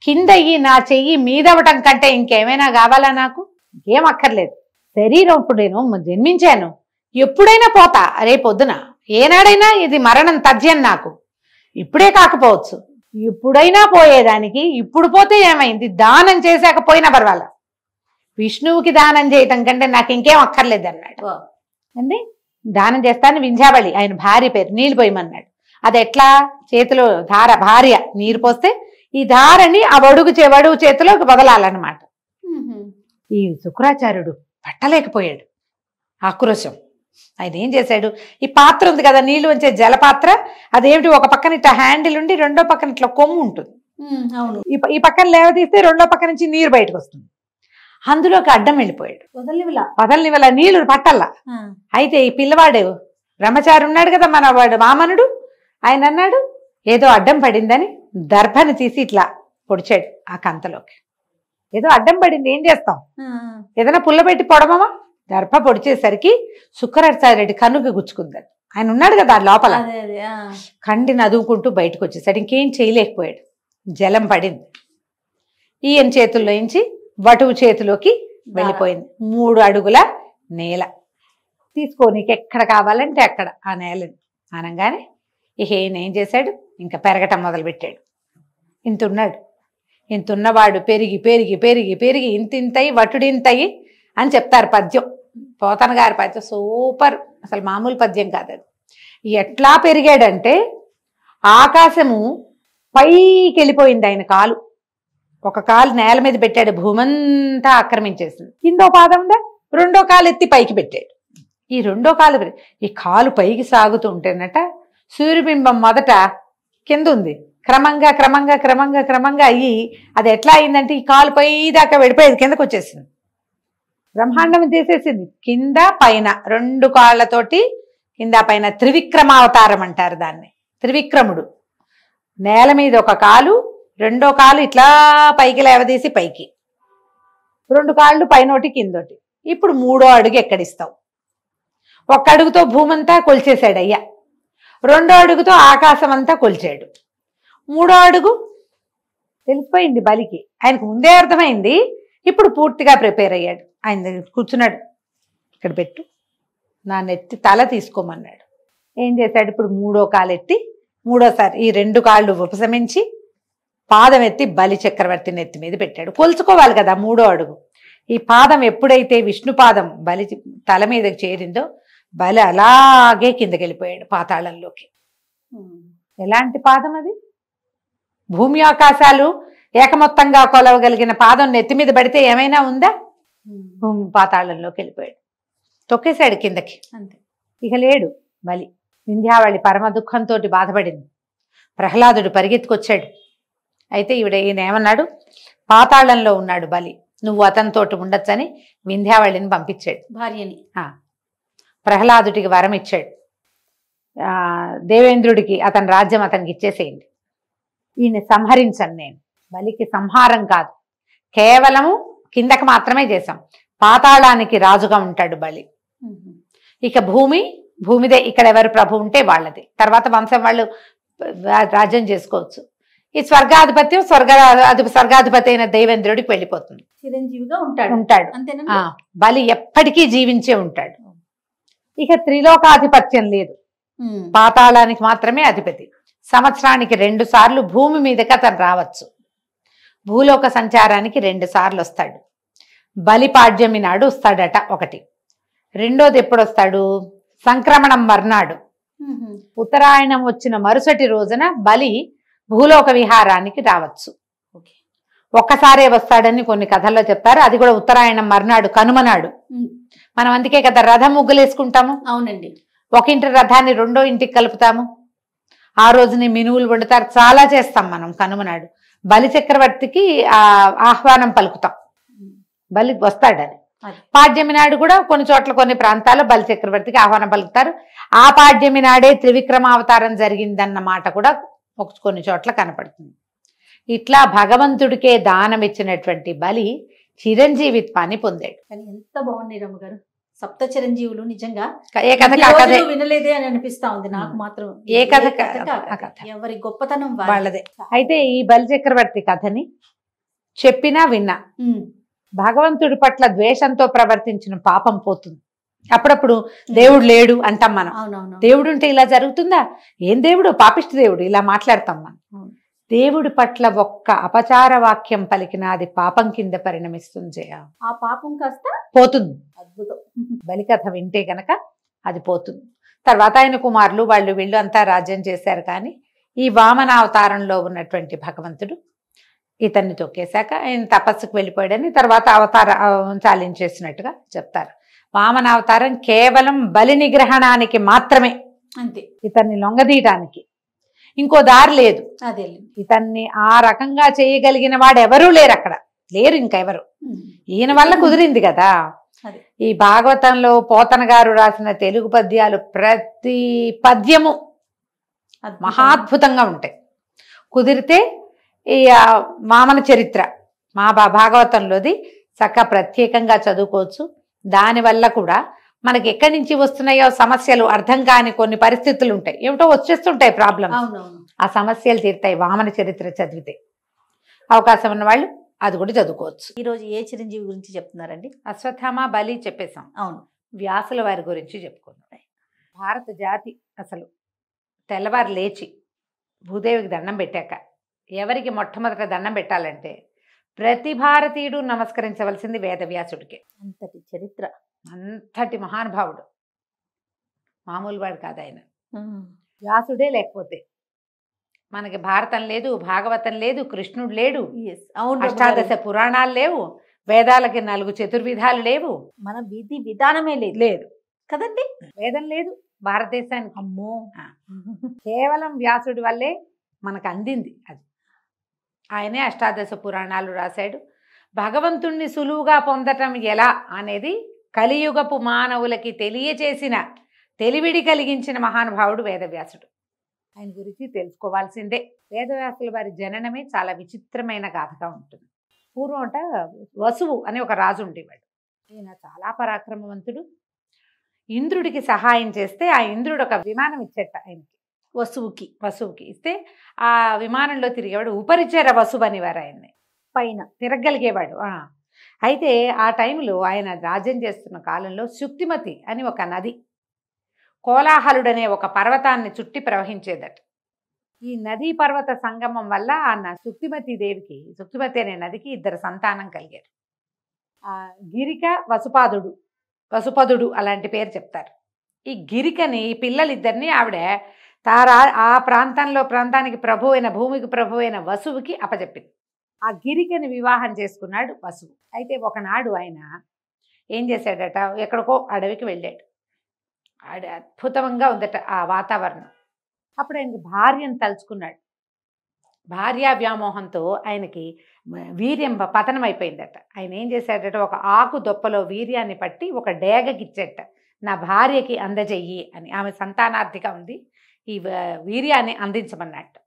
కింద నా చెయ్యి మీదవటం కంటే ఇంకేమైనా కావాలా? నాకు ఏం అక్కర్లేదు. శరీరం ఇప్పుడు నేను జన్మించాను, ఎప్పుడైనా పోతా, రేపొద్దున ఏనాడైనా ఇది మరణం తథ్యం. నాకు ఇప్పుడే కాకపోవచ్చు, ఇప్పుడైనా పోయేదానికి. ఇప్పుడు పోతే ఏమైంది? దానం చేశాక పోయినా పర్వాలా, విష్ణువుకి దానం చేయటం కంటే నాకు ఇంకేం అక్కర్లేదు అన్నాడు. అంటే దానం చేస్తాను వింధ్యావళి ఆయన భార్య పేరు, నీళ్ళు పోయమన్నాడు. అది ఎట్లా? చేతిలో ధార, భార్య నీరు పోస్తే ఈ ధారని ఆ వడుగు చేతిలోకి వదలాలన్నమాట. ఈ శుక్రాచార్యుడు పట్టలేకపోయాడు ఆక్రోశం. ఆయన ఏం చేశాడు, ఈ పాత్ర ఉంది కదా నీళ్లు వంచే జలపాత్ర, అదేమిటి ఒక పక్కన ఇట్లా హ్యాండిల్ ఉండి రెండో పక్కన ఇట్లా కొమ్ము ఉంటుంది. ఈ పక్కన లేవదీస్తే రెండో పక్క నుంచి నీరు బయటకు వస్తుంది. అందులోకి అడ్డం వెళ్ళిపోయాడు. వదలనివల నీళ్లు పట్టల్లా. అయితే ఈ పిల్లవాడు బ్రహ్మచారి ఉన్నాడు కదా మన వాడు వామనుడు, ఆయన అన్నాడు ఏదో అడ్డం పడిందని దర్భని తీసి ఇట్లా పొడిచాడు ఆ కంతలోకి. ఏదో అడ్డం పడింది, ఏం చేస్తాం, ఏదైనా పుల్ల పెట్టి పొడమమా? దర్భ పొడిచేసరికి శుక్రాచార్యుడి కన్నుకి గుచ్చుకుంది. ఆయన ఉన్నాడు కదా లోపల, కండి నదువుకుంటూ బయటకు వచ్చేసాడు. ఇంకేం చేయలేకపోయాడు. జలం పడింది, ఈయన చేతుల్లో నుంచి వటువు చేతిలోకి వెళ్ళిపోయింది. 3 అడుగుల నేల. తీసుకో, నీకు ఎక్కడ కావాలంటే అక్కడ ఆ నేలని అనగానే ఇక ఏం చేశాడు, ఇంకా పెరగటం మొదలుపెట్టాడు. ఇంతున్నవాడు పెరిగి పెరిగి పెరిగి పెరిగి ఇంతయి వటుడింతయి అని చెప్తారు పద్యం. పోతన గారి పద్యం సూపర్, అసలు మామూలు పద్యం కాదు అది. ఎట్లా పెరిగాడంటే ఆకాశము పైకి వెళ్ళిపోయింది ఆయన కాలు. ఒక కాలు నేల మీద పెట్టాడు, భూమంతా ఆక్రమించేసింది. కిందో పాదం ఉందా, రెండో కాలు ఎత్తి పైకి పెట్టాడు. ఈ రెండో కాలు, ఈ కాలు పైకి సాగుతుంటేనట సూర్యబింబం మొదట కింద ఉంది, క్రమంగా క్రమంగా క్రమంగా క్రమంగా అయ్యి అది ఎట్లా అయిందంటే ఈ కాలు పై దాకా వెళ్ళిపోయేది, కిందకు వచ్చేసింది. బ్రహ్మాండం చేసేసింది. కింద పైన 2 కాళ్ళతోటి కింద పైన త్రివిక్రమావతారం అంటారు దాన్ని. త్రివిక్రముడు నేల మీద ఒక కాలు, రెండో కాలు ఇట్లా పైకి లేవదీసి పైకి, 2 కాళ్ళు పైనోటి కిందోటి. ఇప్పుడు 3వ అడుగు ఎక్కడిస్తావు? 1 అడుగుతో భూమంతా కొలిచేశాడు అయ్యా, 2వ అడుగుతో ఆకాశం అంతా కొలిచాడు, 3వ అడుగు తెలిసిపోయింది బలికి. ఆయనకు ముందే అర్థమైంది, ఇప్పుడు పూర్తిగా ప్రిపేర్ అయ్యాడు. ఆయన దగ్గర కూర్చున్నాడు, ఇక్కడ పెట్టు, నా నెత్తి తల తీసుకోమన్నాడు. ఏం చేశాడు, ఇప్పుడు 3వ కాలు ఎత్తి 3వసారి ఈ 2 కాళ్ళు ఉపశమించి పాదం ఎత్తి బలి చక్రవర్తి నెత్తి మీద పెట్టాడు. కొలుచుకోవాలి కదా 3వ అడుగు. ఈ పాదం ఎప్పుడైతే విష్ణు పాదం బలి తల మీదకి చేరిందో బలి అలాగే కిందకి వెళ్ళిపోయాడు పాతాళంలోకి. ఎలాంటి పాదం అది? భూమి ఆకాశాలు ఏకమొత్తంగా కొలవగలిగిన పాదం నెత్తి మీద పడితే ఏమైనా ఉందా? భూమి పాతాళంలోకి వెళ్ళిపోయాడు, తొక్కేశాడు కిందకి. అంతే, ఇక లేడు బలి. వింధ్యావళి పరమ దుఃఖంతో బాధపడింది. ప్రహ్లాదుడు పరిగెత్తుకొచ్చాడు. అయితే ఈయన ఏమన్నాడు, పాతాళంలో ఉన్నాడు బలి, నువ్వు అతనితోటి ఉండొచ్చని వింధ్యావళిని పంపించాడు. భార్యని. ప్రహ్లాదుడికి వరం ఇచ్చాడు, దేవేంద్రుడికి అతని రాజ్యం అతనికి ఇచ్చేసేయండి, ఈయన సంహరించను నేను. బలికి సంహారం కాదు, కేవలము కిందకి మాత్రమే చేశాం. పాతాళానికి రాజుగా ఉంటాడు బలి. ఇక భూమిదే, ఇక్కడ ఎవరు ప్రభు ఉంటే వాళ్ళది, తర్వాత వంశం వాళ్ళు రాజ్యం చేసుకోవచ్చు. ఈ స్వర్గాధిపతి అయిన దేవేంద్రుడికి వెళ్ళిపోతుంది, చిరంజీవిగా ఉంటాడు. బలి ఎప్పటికీ జీవించే ఉంటాడు. ఇక త్రిలోకాధిపత్యం లేదు, పాతాళానికి మాత్రమే అధిపతి. సంవత్సరానికి 2 సార్లు భూమి మీదకి అతను రావచ్చు, భూలోక సంచారానికి 2 సార్లు వస్తాడు. బలిపాడ్యమి నాడు వస్తాడట ఒకటి. రెండోది ఎప్పుడు వస్తాడు? సంక్రమణం మర్నాడు, ఉత్తరాయణం వచ్చిన మరుసటి రోజున బలి భూలోక విహారానికి రావచ్చు. ఒక్కసారే వస్తాడని కొన్ని కథల్లో చెప్తారు, అది కూడా ఉత్తరాయణం మర్నాడు, కనుమనాడు. మనం అందుకే కదా రథం ముగ్గులేసుకుంటాము. అవునండి. ఒక ఇంటి రథాన్ని 2వ ఇంటికి కలుపుతాము, ఆ రోజుని మినువులు వండుతారు, చాలా చేస్తాం మనం కనుమనాడు. బలి చక్రవర్తికి ఆహ్వానం పలుకుతాం, బలి వస్తాడని. పాడ్యమి నాడు కూడా కొన్ని చోట్ల కొన్ని ప్రాంతాల్లో బలి చక్రవర్తికి ఆహ్వానం పలుకుతారు. ఆ పాడ్యమి నాడే త్రివిక్రమావతారం జరిగిందన్న మాట కూడా కొన్ని చోట్ల కనపడుతుంది. ఇట్లా భగవంతుడికే దానం ఇచ్చినటువంటి బలి చిరంజీవిత్వాన్ని పొందాడు. కానీ ఎంత బాగుంది రమ్మగారు, సప్త చిరంజీవులు నిజంగా ఏ కథ వినలేదే అని అనిపిస్తా ఉంది నాకు మాత్రం. ఏ కథ ఎవరి గొప్పతనం వాళ్ళదే. అయితే ఈ బలి చక్రవర్తి కథని చెప్పినా విన్నా, భగవంతుడి పట్ల ద్వేషంతో ప్రవర్తించిన పాపం పోతుంది. అప్పుడప్పుడు దేవుడు లేడు అంటాం మనం, దేవుడు ఉంటే ఇలా జరుగుతుందా, ఏం దేవుడు, పాపిష్టి దేవుడు, ఇలా మాట్లాడతాం మనం. దేవుడి పట్ల ఒక్క అపచార వాక్యం పలికిన అది పాపం కింద పరిణమిస్తుంది. జయ, ఆ పాపం కాస్త పోతుంది. అద్భుతం. బలికథ వింటే గనక అది పోతుంది. తర్వాత ఆయన కుమారులు వీళ్ళు అంతా రాజ్యం చేశారు. కానీ ఈ వామనావతారంలో ఉన్నటువంటి భగవంతుడు ఇతన్ని తొక్కేశాక ఆయన తపస్సుకు వెళ్ళిపోయాడని తర్వాత అవతారం చాలించేసినట్టుగా చెప్తారు. వామనావతారం కేవలం బలి నిగ్రహణానికి మాత్రమే, అంతే. ఇతన్ని లొంగదీయటానికి ఇంకో దారి లేదు. అదే, ఇతన్ని ఆ రకంగా చేయగలిగిన వాడు ఎవరూ లేరు, అక్కడ లేరు ఇంకెవరు. ఈయన వల్ల కుదిరింది కదా. ఈ భాగవతంలో పోతన గారు రాసిన తెలుగు పద్యాలు ప్రతి పద్యము మహాద్భుతంగా ఉంటాయి. కుదిరితే ఈ వామన చరిత్ర మా భాగవతంలోది చక్కగా ప్రత్యేకంగా చదువుకోవచ్చు. దానివల్ల కూడా మనకి ఎక్కడి నుంచి వస్తున్నాయో సమస్యలు అర్థం కాని కొన్ని పరిస్థితులు ఉంటాయి, ఏమిటో వచ్చేస్తుంటాయి ప్రాబ్లమ్స్, ఆ సమస్యలు తీరుతాయి వామన చరిత్ర చదివితే. అవకాశం ఉన్న వాళ్ళు అది కూడా చదువుకోవచ్చు. ఈరోజు ఏ చిరంజీవి గురించి చెప్తున్నారండి? అశ్వత్థామ, బలి చెప్పేశాం. అవును. వ్యాసుల వారి గురించి చెప్పుకున్నాం. భారత జాతి అసలు తెల్లవారు లేచి భూదేవికి దండం పెట్టాక ఎవరికి మొట్టమొదట దండం పెట్టాలంటే ప్రతి భారతీయుడు నమస్కరించవలసింది వేదవ్యాసుడికే. అంతటి చరిత్ర, అంతటి మహానుభావుడు, మామూలు వాడు కాదు ఆయన. వ్యాసుడే లేకపోతే మనకి భారతం లేదు, భాగవతం లేదు, కృష్ణుడు లేడు, అష్టాదశ పురాణాలు లేవు, వేదాలకి 4 చతుర్విధాలు లేవు, మన విధి విధానమే లేదు కదండి. వేదం లేదు భారతదేశానికి. అమ్మో, కేవలం వ్యాసుడి వల్లే మనకు అందింది అది. ఆయనే అష్టాదశ పురాణాలు రాశాడు. భగవంతుణ్ణి సులువుగా పొందటం ఎలా అనేది కలియుగపు మానవులకి తెలియచేసిన, తెలివిడి కలిగించిన మహానుభావుడు వేదవ్యాసుడు. ఆయన గురించి తెలుసుకోవాల్సిందే. వేదవ్యాసుల వారి జననమే చాలా విచిత్రమైన గాథగా ఉంటుంది. పూర్వం అంట వసువు అని ఒక రాజు ఉండేవాడు. ఈయన చాలా పరాక్రమవంతుడు. ఇంద్రుడికి సహాయం చేస్తే ఆ ఇంద్రుడు ఒక విమానం ఇచ్చేట ఆయనకి, వసువుకి ఇస్తే ఆ విమానంలో తిరిగేవాడు. ఉపరిచర వసువు అనేవారు ఆయన్ని, పైన తిరగలిగేవాడు. అయితే ఆ టైంలో ఆయన రాజ్యం చేస్తున్న కాలంలో శుక్తిమతి అని ఒక నది కోలాహలుడనే ఒక పర్వతాన్ని చుట్టి ప్రవహించేదట. ఈ నదీ పర్వత సంగమం వల్ల ఆ శుక్తిమతి అనే నదికి 2 సంతానం కలిగారు. గిరిక, వసుపదుడు అలాంటి పేరు చెప్తారు. ఈ గిరికని, ఈ పిల్లలిద్దరిని ఆవిడ ఆ ప్రాంతానికి ప్రభు అయిన, భూమికి ప్రభు అయిన వసువుకి అప్పచెప్పింది. ఆ గిరికని వివాహం చేసుకున్నాడు వసువు. అయితే ఒకనాడు ఆయన ఏం చేశాడట, ఎక్కడికో అడవికి వెళ్ళాడు. అద్భుతంగా ఉందట ఆ వాతావరణం. అప్పుడు ఆయనకి భార్యను తలుచుకున్నాడు. భార్యా వ్యామోహంతో ఆయనకి వీర్యం పతనం అయిపోయిందట. ఆయన ఏం చేశాడట, ఒక ఆకు దొప్పలో వీర్యాన్ని పట్టి ఒక డేగకిచ్చేట, నా భార్యకి అందజెయ్యి అని. ఆమె సంతానార్థిగా ఉంది, ఈ వీర్యాన్ని అందించమన్నట్టు.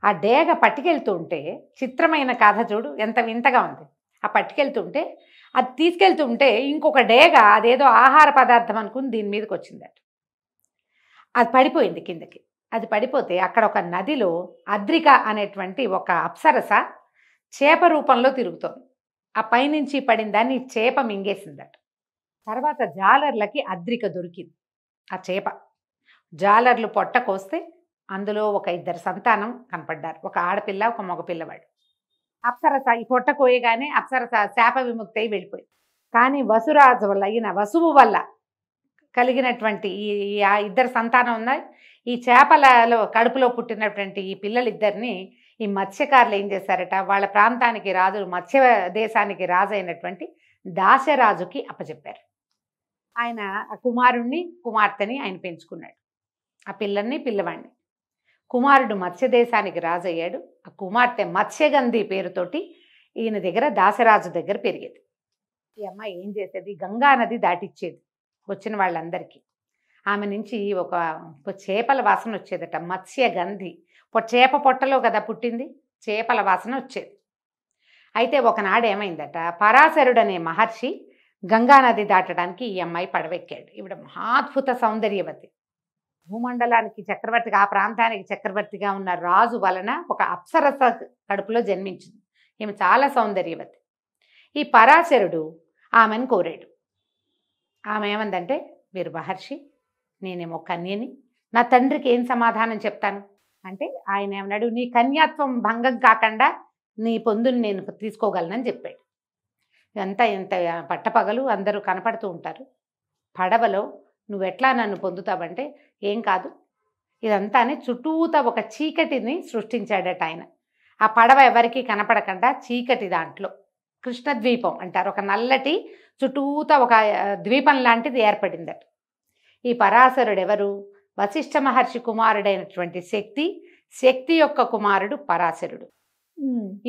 ఆ డేగ పట్టుకెళ్తూ ఉంటే, చిత్రమైన కథ చూడు ఎంత వింతగా ఉంది. ఆ పట్టుకెళ్తుంటే, అది తీసుకెళ్తూ ఉంటే ఇంకొక డేగ అదేదో ఆహార పదార్థం అనుకుని దీని మీదకి వచ్చిందట. అది పడిపోయింది కిందకి. అది పడిపోతే అక్కడ ఒక నదిలో అద్రిక అనేటువంటి ఒక అప్సరస చేప రూపంలో తిరుగుతోంది. ఆ పైనుంచి పడిన దాన్ని చేప మింగేసిందట. తర్వాత జాలర్లకి అద్రిక దొరికింది. ఆ చేప జాలర్లు పొట్ట కోస్తే అందులో ఒక 2 సంతానం కనపడ్డారు, ఒక ఆడపిల్ల ఒక మగపిల్లవాడు. అప్సరస ఈ పొట్ట కోయగానే అప్సరస శాప విముక్తి అయి వెళ్ళిపోయింది. కానీ వసురాజు వల్ల, ఈయన వసువు వల్ల కలిగినటువంటి ఈ 2 సంతానం ఉన్నాయి. ఈ చేపలలో కడుపులో పుట్టినటువంటి ఈ పిల్లలిద్దరిని ఈ మత్స్యకారులు ఏం చేశారట, వాళ్ళ ప్రాంతానికి రాజు, మత్స్య దేశానికి రాజు అయినటువంటి దాశరాజుకి అప్పచెప్పారు. ఆయన ఆ కుమారుణ్ణి కుమార్తెని ఆయన పెంచుకున్నాడు, ఆ పిల్లల్ని పిల్లవాడిని. కుమారుడు మత్స్య దేశానికి రాజు అయ్యాడు. ఆ కుమార్తె మత్స్యగంధి పేరుతోటి ఈయన దగ్గర దాశరాజు దగ్గర పెరిగేది. ఈ అమ్మాయి ఏం చేసేది, గంగా నది దాటిచ్చేది వచ్చిన వాళ్ళందరికీ. ఆమె నుంచి ఒక చేపల వాసన వచ్చేదట, మత్స్యగంధి. చేప పొట్టలో కదా పుట్టింది, చేపల వాసన వచ్చేది. అయితే ఒకనాడు ఏమైందట, పరాశరుడు అనే మహర్షి గంగానది దాటడానికి ఈ అమ్మాయి పడవెక్కాడు. ఈవిడ మహాద్భుత సౌందర్యవతి, భూమండలానికి చక్రవర్తిగా, ఆ ప్రాంతానికి చక్రవర్తిగా ఉన్న రాజు వలన ఒక అప్సరస కడుపులో జన్మించింది. ఈమె చాలా సౌందర్యవతి. ఈ పరాశరుడు ఆమెను కోరాడు. ఆమె ఏమందంటే, మీరు మహర్షి, నేనేమో కన్యని, నా తండ్రికి ఏం సమాధానం చెప్తాను అంటే, ఆయన ఏమన్నాడు, నీ కన్యాత్వం భంగం కాకుండా నీ పొందుని నేను తీసుకోగలనని చెప్పాడు. ఇదంతా ఇంత పట్టపగలు అందరూ కనపడుతూ ఉంటారు. పడవలో నువ్వెట్లా నన్ను పొందుతావంటే, ఏం కాదు ఇదంతా అని చుట్టూతా ఒక చీకటిని సృష్టించాడట ఆయన. ఆ పడవ ఎవరికీ కనపడకుండా చీకటి దాంట్లో, కృష్ణద్వీపం అంటారు, ఒక నల్లటి చుట్టూతా ఒక ద్వీపం లాంటిది ఏర్పడిందట. ఈ పరాశరుడు ఎవరు, వశిష్ఠ మహర్షి కుమారుడైనటువంటి శక్తి యొక్క కుమారుడు పరాశరుడు.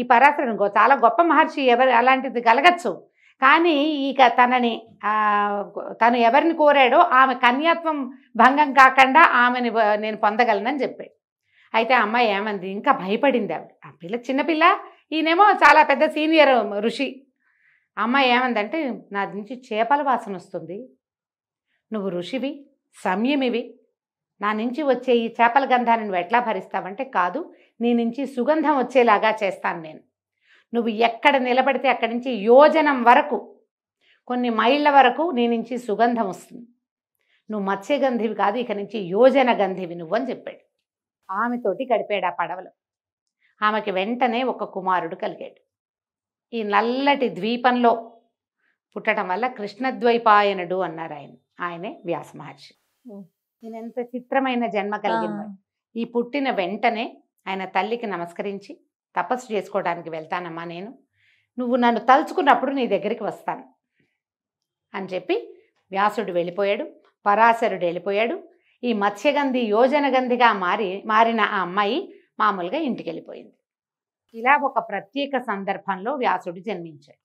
ఈ పరాశరుడు చాలా గొప్ప మహర్షి, ఎవరు అలాంటిది కలగచ్చు. కానీ ఇక తను ఎవరిని కోరాడో ఆమె కన్యాత్వం భంగం కాకుండా ఆమెని నేను పొందగలనని చెప్పాడు. అయితే ఆ అమ్మాయి ఏమంది, ఇంకా భయపడింది ఆవిడ. ఆ పిల్ల చిన్నపిల్ల, ఈయనేమో చాలా పెద్ద సీనియర్ ఋషి. అమ్మాయి ఏమందంటే, నా నుంచి చేపల వాసన వస్తుంది, నువ్వు ఋషివి, సంయమివి, నా నుంచి వచ్చే ఈ చేపల గంధాన్ని నువ్వు ఎట్లా భరిస్తావంటే, కాదు, నీ నుంచి సుగంధం వచ్చేలాగా చేస్తాను నేను. నువ్వు ఎక్కడ నిలబడితే అక్కడి నుంచి యోజనం వరకు, కొన్ని మైళ్ళ వరకు నీ నుంచి సుగంధం వస్తుంది. నువ్వు మత్స్యగంధివి కాదు, ఇక నుంచి యోజన గంధివి నువ్వు అని చెప్పాడు. ఆమెతోటి గడిపాడు ఆ పడవలో. ఆమెకి వెంటనే ఒక కుమారుడు కలిగాడు. ఈ నల్లటి ద్వీపంలో పుట్టడం వల్ల కృష్ణద్వైపాయనుడు అన్నారు ఆయనే వ్యాస మహర్షి. ఈయనెంత చిత్రమైన జన్మ కలిగిన. ఈ పుట్టిన వెంటనే ఆయన తల్లికి నమస్కరించి, తపస్సు చేసుకోవడానికి వెళ్తానమ్మా నేను, నువ్వు నన్ను తలుచుకున్నప్పుడు నీ దగ్గరికి వస్తాను అని చెప్పి వ్యాసుడు వెళ్ళిపోయాడు, పరాశరుడు వెళ్ళిపోయాడు. ఈ మత్స్యగంధి యోజనగంధిగా మారిన ఆ అమ్మాయి మామూలుగా ఇంటికి వెళ్ళిపోయింది. ఇలా ఒక ప్రత్యేక సందర్భంలో వ్యాసుడు జన్మించాడు.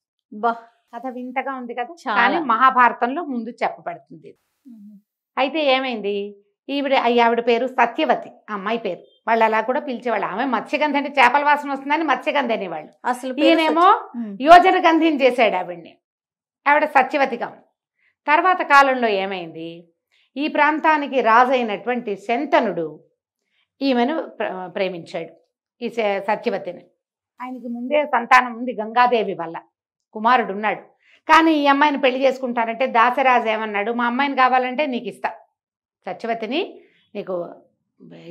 కథ వింతగా ఉంది కదా, కానీ మహాభారతంలో ముందు చెప్పబడుతుంది. అయితే ఏమైంది, ఆవిడ పేరు సత్యవతి, ఆ అమ్మాయి పేరు. వాళ్ళు అలా కూడా పిలిచేవాళ్ళు. ఆమె మత్స్యగంధి అంటే చేపల వాసన వస్తుందని మత్స్యగంధి అనేవాళ్ళు. అసలు ఈయనేమో యోజన గంధిని చేశాడు ఆవిడ్ని. ఆవిడ సత్యవతిగా ఉంది. తర్వాత కాలంలో ఏమైంది, ఈ ప్రాంతానికి రాజైనటువంటి శంతనుడు ఈమెను ప్రేమించాడు, ఈ సత్యవతిని. ఆయనకి ముందే సంతానం ఉంది, గంగాదేవి వల్ల కుమారుడు ఉన్నాడు. కానీ ఈ అమ్మాయిని పెళ్లి చేసుకుంటానంటే దాశరాజు ఏమన్నాడు, మా అమ్మాయిని కావాలంటే నీకు ఇస్తా, సత్యవతిని నీకు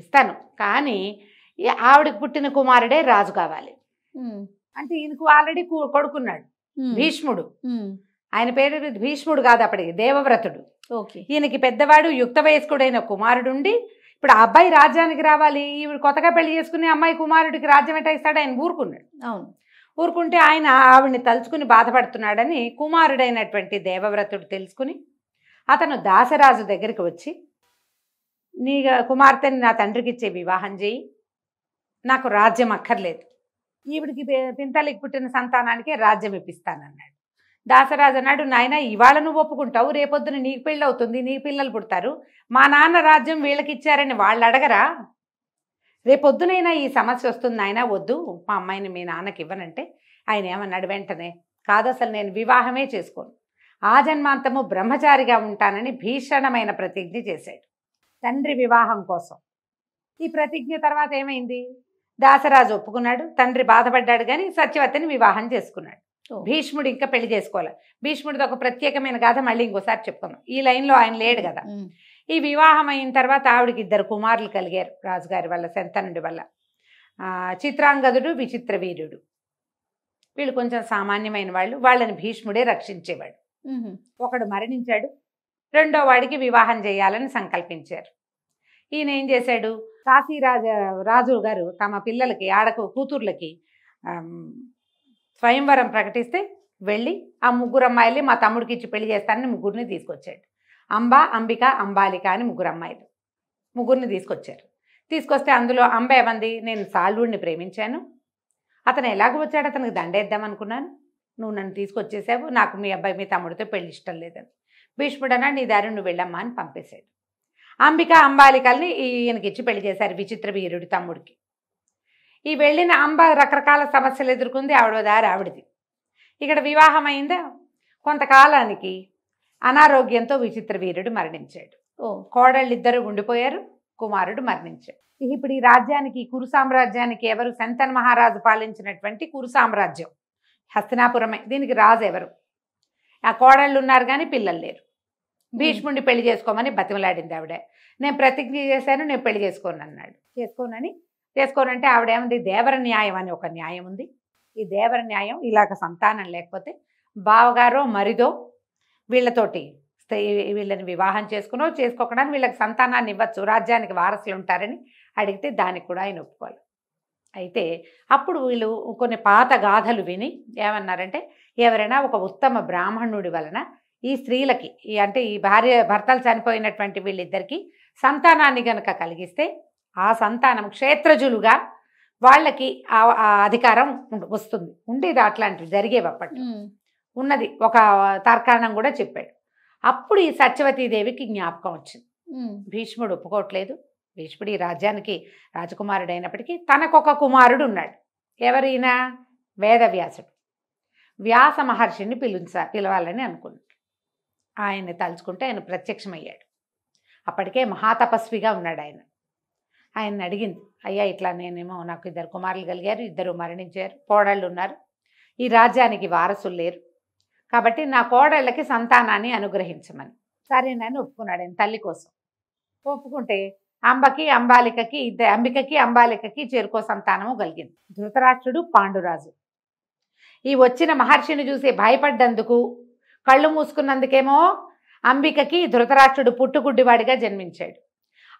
ఇస్తాను, కానీ ఆవిడకి పుట్టిన కుమారుడే రాజు కావాలి అంటే. ఈయనకు ఆల్రెడీ కొడుకున్నాడు భీష్ముడు. ఆయన పేరు భీష్ముడు కాదు, అప్పటికి దేవవ్రతుడు. ఈయనకి పెద్దవాడు యుక్త వయస్కుడైన కుమారుడుండి, ఇప్పుడు ఆ అబ్బాయి రాజ్యానికి రావాలి, ఈవిడ కొత్తగా పెళ్లి చేసుకుని అమ్మాయి కుమారుడికి రాజ్యం ఎట్టా ఇస్తాడు, ఆయన ఊరుకున్నాడు. ఊరుకుంటే ఆయన ఆవిడ్ని తలుచుకుని బాధపడుతున్నాడని కుమారుడైనటువంటి దేవవ్రతుడు తెలుసుకుని అతను దాశరాజు దగ్గరికి వచ్చి, నీ కుమార్తెని నా తండ్రికి ఇచ్చే వివాహం చేయి, నాకు రాజ్యం అక్కర్లేదు, ఈవిడికి పింతలికి పుట్టిన సంతానానికి రాజ్యం ఇప్పిస్తానన్నాడు. దాసరాజు అన్నాడు, నాయన ఇవాళ నువ్వు ఒప్పుకుంటావు, రేపొద్దున నీకు పెళ్ళి అవుతుంది, నీకు పిల్లలు పుడతారు, మా నాన్న రాజ్యం వీళ్ళకి ఇచ్చారని వాళ్ళు అడగరా? రేపొద్దునైనా ఈ సమస్య వస్తుంది, ఆయన వద్దు మా అమ్మాయిని మీ నాన్నకి ఇవ్వనంటే ఆయన ఏమన్నాడు వెంటనే, కాదు అసలు నేను వివాహమే చేసుకోను, ఆ జన్మాంతము బ్రహ్మచారిగా ఉంటానని భీషణమైన ప్రతిజ్ఞ చేశాడు తండ్రి వివాహం కోసం. ఈ ప్రతిజ్ఞ తర్వాత ఏమైంది? దాసరాజు ఒప్పుకున్నాడు, తండ్రి బాధపడ్డాడు, కానీ సత్యవతిని వివాహం చేసుకున్నాడు. భీష్ముడు ఇంకా పెళ్లి చేసుకోవాలి. భీష్ముడిది ఒక ప్రత్యేకమైన గాథ మళ్ళీ ఇంకోసారి చెప్పుకుందాం, ఈ లైన్లో ఆయన లేడు కదా. ఈ వివాహం అయిన తర్వాత ఆవిడకి 2 కుమారులు కలిగారు రాజుగారి వల్ల, శంతనుడి వల్ల. చిత్రాంగదుడు, విచిత్ర వీరుడు. వీళ్ళు కొంచెం సామాన్యమైన వాళ్ళు, వాళ్ళని భీష్ముడే రక్షించేవాడు. ఒకడు మరణించాడు, 2వ వాడికి వివాహం చేయాలని సంకల్పించారు. ఈయన ఏం చేశాడు, రాజు గారు తమ పిల్లలకి కూతుర్లకి స్వయంవరం ప్రకటిస్తే వెళ్ళి ఆ 3 అమ్మాయిల్ని మా తమ్ముడికి ఇచ్చి పెళ్లి చేస్తానని 3 తీసుకొచ్చాడు. అంబ, అంబిక, అంబాలిక అని 3 అమ్మాయిలు, 3 తీసుకొచ్చారు. తీసుకొస్తే అందులో అంబ ఏమంది, నేను సాల్వుడిని ప్రేమించాను, అతను ఎలాగో వచ్చాడు, అతనికి దండేద్దాం అనుకున్నాను, నువ్వు నన్ను తీసుకొచ్చేసావు, నాకు మీ అబ్బాయి మీ తమ్ముడితో పెళ్లి ఇష్టం లేదని. భీష్ముడు అన్నాడు, నీ దారి నువ్వు వెళ్ళమ్మా అని పంపేశాడు. అంబిక, అంబాలికల్ని ఈయనకి ఇచ్చి పెళ్లి చేశారు విచిత్ర వీరుడి తమ్ముడికి. ఈ వెళ్ళిన అంబ రకరకాల సమస్యలు ఎదుర్కొంది, ఆవిడ దారి ఆవిడది. ఇక్కడ వివాహం అయిందా, కొంతకాలానికి అనారోగ్యంతో విచిత్ర వీరుడు మరణించాడు. కోడళ్ళిద్దరూ ఉండిపోయారు, కుమారుడు మరణించాడు. ఇప్పుడు ఈ రాజ్యానికి, కురు సామ్రాజ్యానికి ఎవరు, శంతన్ మహారాజు పాలించినటువంటి కురు సామ్రాజ్యం హస్తినాపురమే. దీనికి రాజు ఎవరు? ఆ కోడళ్ళు ఉన్నారు కానీ పిల్లలు లేరు. భీష్ముడిని పెళ్లి చేసుకోమని బతిమలాడింది ఆవిడ. నేను ప్రతిజ్ఞ చేశాను, నేను పెళ్లి చేసుకోను అన్నాడు. చేసుకోనంటే ఆవిడేముంది, దేవర న్యాయం అని ఒక న్యాయం ఉంది. ఈ దేవర న్యాయం ఇలాగ సంతానం లేకపోతే బావగారో మరిదో వీళ్ళతోటి వీళ్ళని వివాహం చేసుకోకుండా వీళ్ళకి సంతానాన్ని ఇవ్వచ్చు, రాజ్యానికి వారసులు ఉంటారని అడిగితే దానికి కూడా ఆయన ఒప్పుకోవాలి. అయితే అప్పుడు వీళ్ళు కొన్ని పాత గాథలు విని ఏమన్నారంటే, ఎవరైనా ఒక ఉత్తమ బ్రాహ్మణుడి వలన ఈ స్త్రీలకి అంటే ఈ భర్తలు చనిపోయినటువంటి వీళ్ళిద్దరికీ సంతానాన్ని గనక కలిగిస్తే ఆ సంతానం క్షేత్రజులుగా వాళ్ళకి ఆ అధికారం వస్తుంది. ఉండేది అట్లాంటివి జరిగేవి అప్పట్లో, ఉన్నది ఒక తర్కాణం కూడా చెప్పాడు. అప్పుడు ఈ సత్యవతీదేవికి జ్ఞాపకం వచ్చింది. భీష్ముడు ఒప్పుకోవట్లేదు, భీష్ముడు ఈ రాజ్యానికి రాజకుమారుడు అయినప్పటికీ తనకొక కుమారుడు ఉన్నాడు. ఎవరైనా వేదవ్యాసుడు. వ్యాస మహర్షిని పిలవాలని అనుకున్నాడు. ఆయన్ని తలుచుకుంటే ఆయన ప్రత్యక్షమయ్యాడు. అప్పటికే మహాతపస్విగా ఉన్నాడు ఆయన. ఆయన్ని అడిగింది, అయ్యా ఇట్లా నేనేమో నాకు 2 కుమారులు కలిగారు, 2 మరణించారు, కోడళ్ళు ఉన్నారు, ఈ రాజ్యానికి వారసులు లేరు, కాబట్టి నా కోడళ్ళకి సంతానాన్ని అనుగ్రహించమని. సరేనని ఒప్పుకున్నాడు ఆయన తల్లి కోసం. ఒప్పుకుంటే అంబికకి అంబాలికకి చేరుకో సంతానము కలిగింది. ధృతరాష్ట్రుడు, పాండురాజు. ఈ వచ్చిన మహర్షిని చూసి భయపడ్డందుకు, కళ్ళు మూసుకున్నందుకేమో అంబికకి ధృతరాష్ట్రుడు పుట్టుగుడ్డివాడిగా జన్మించాడు.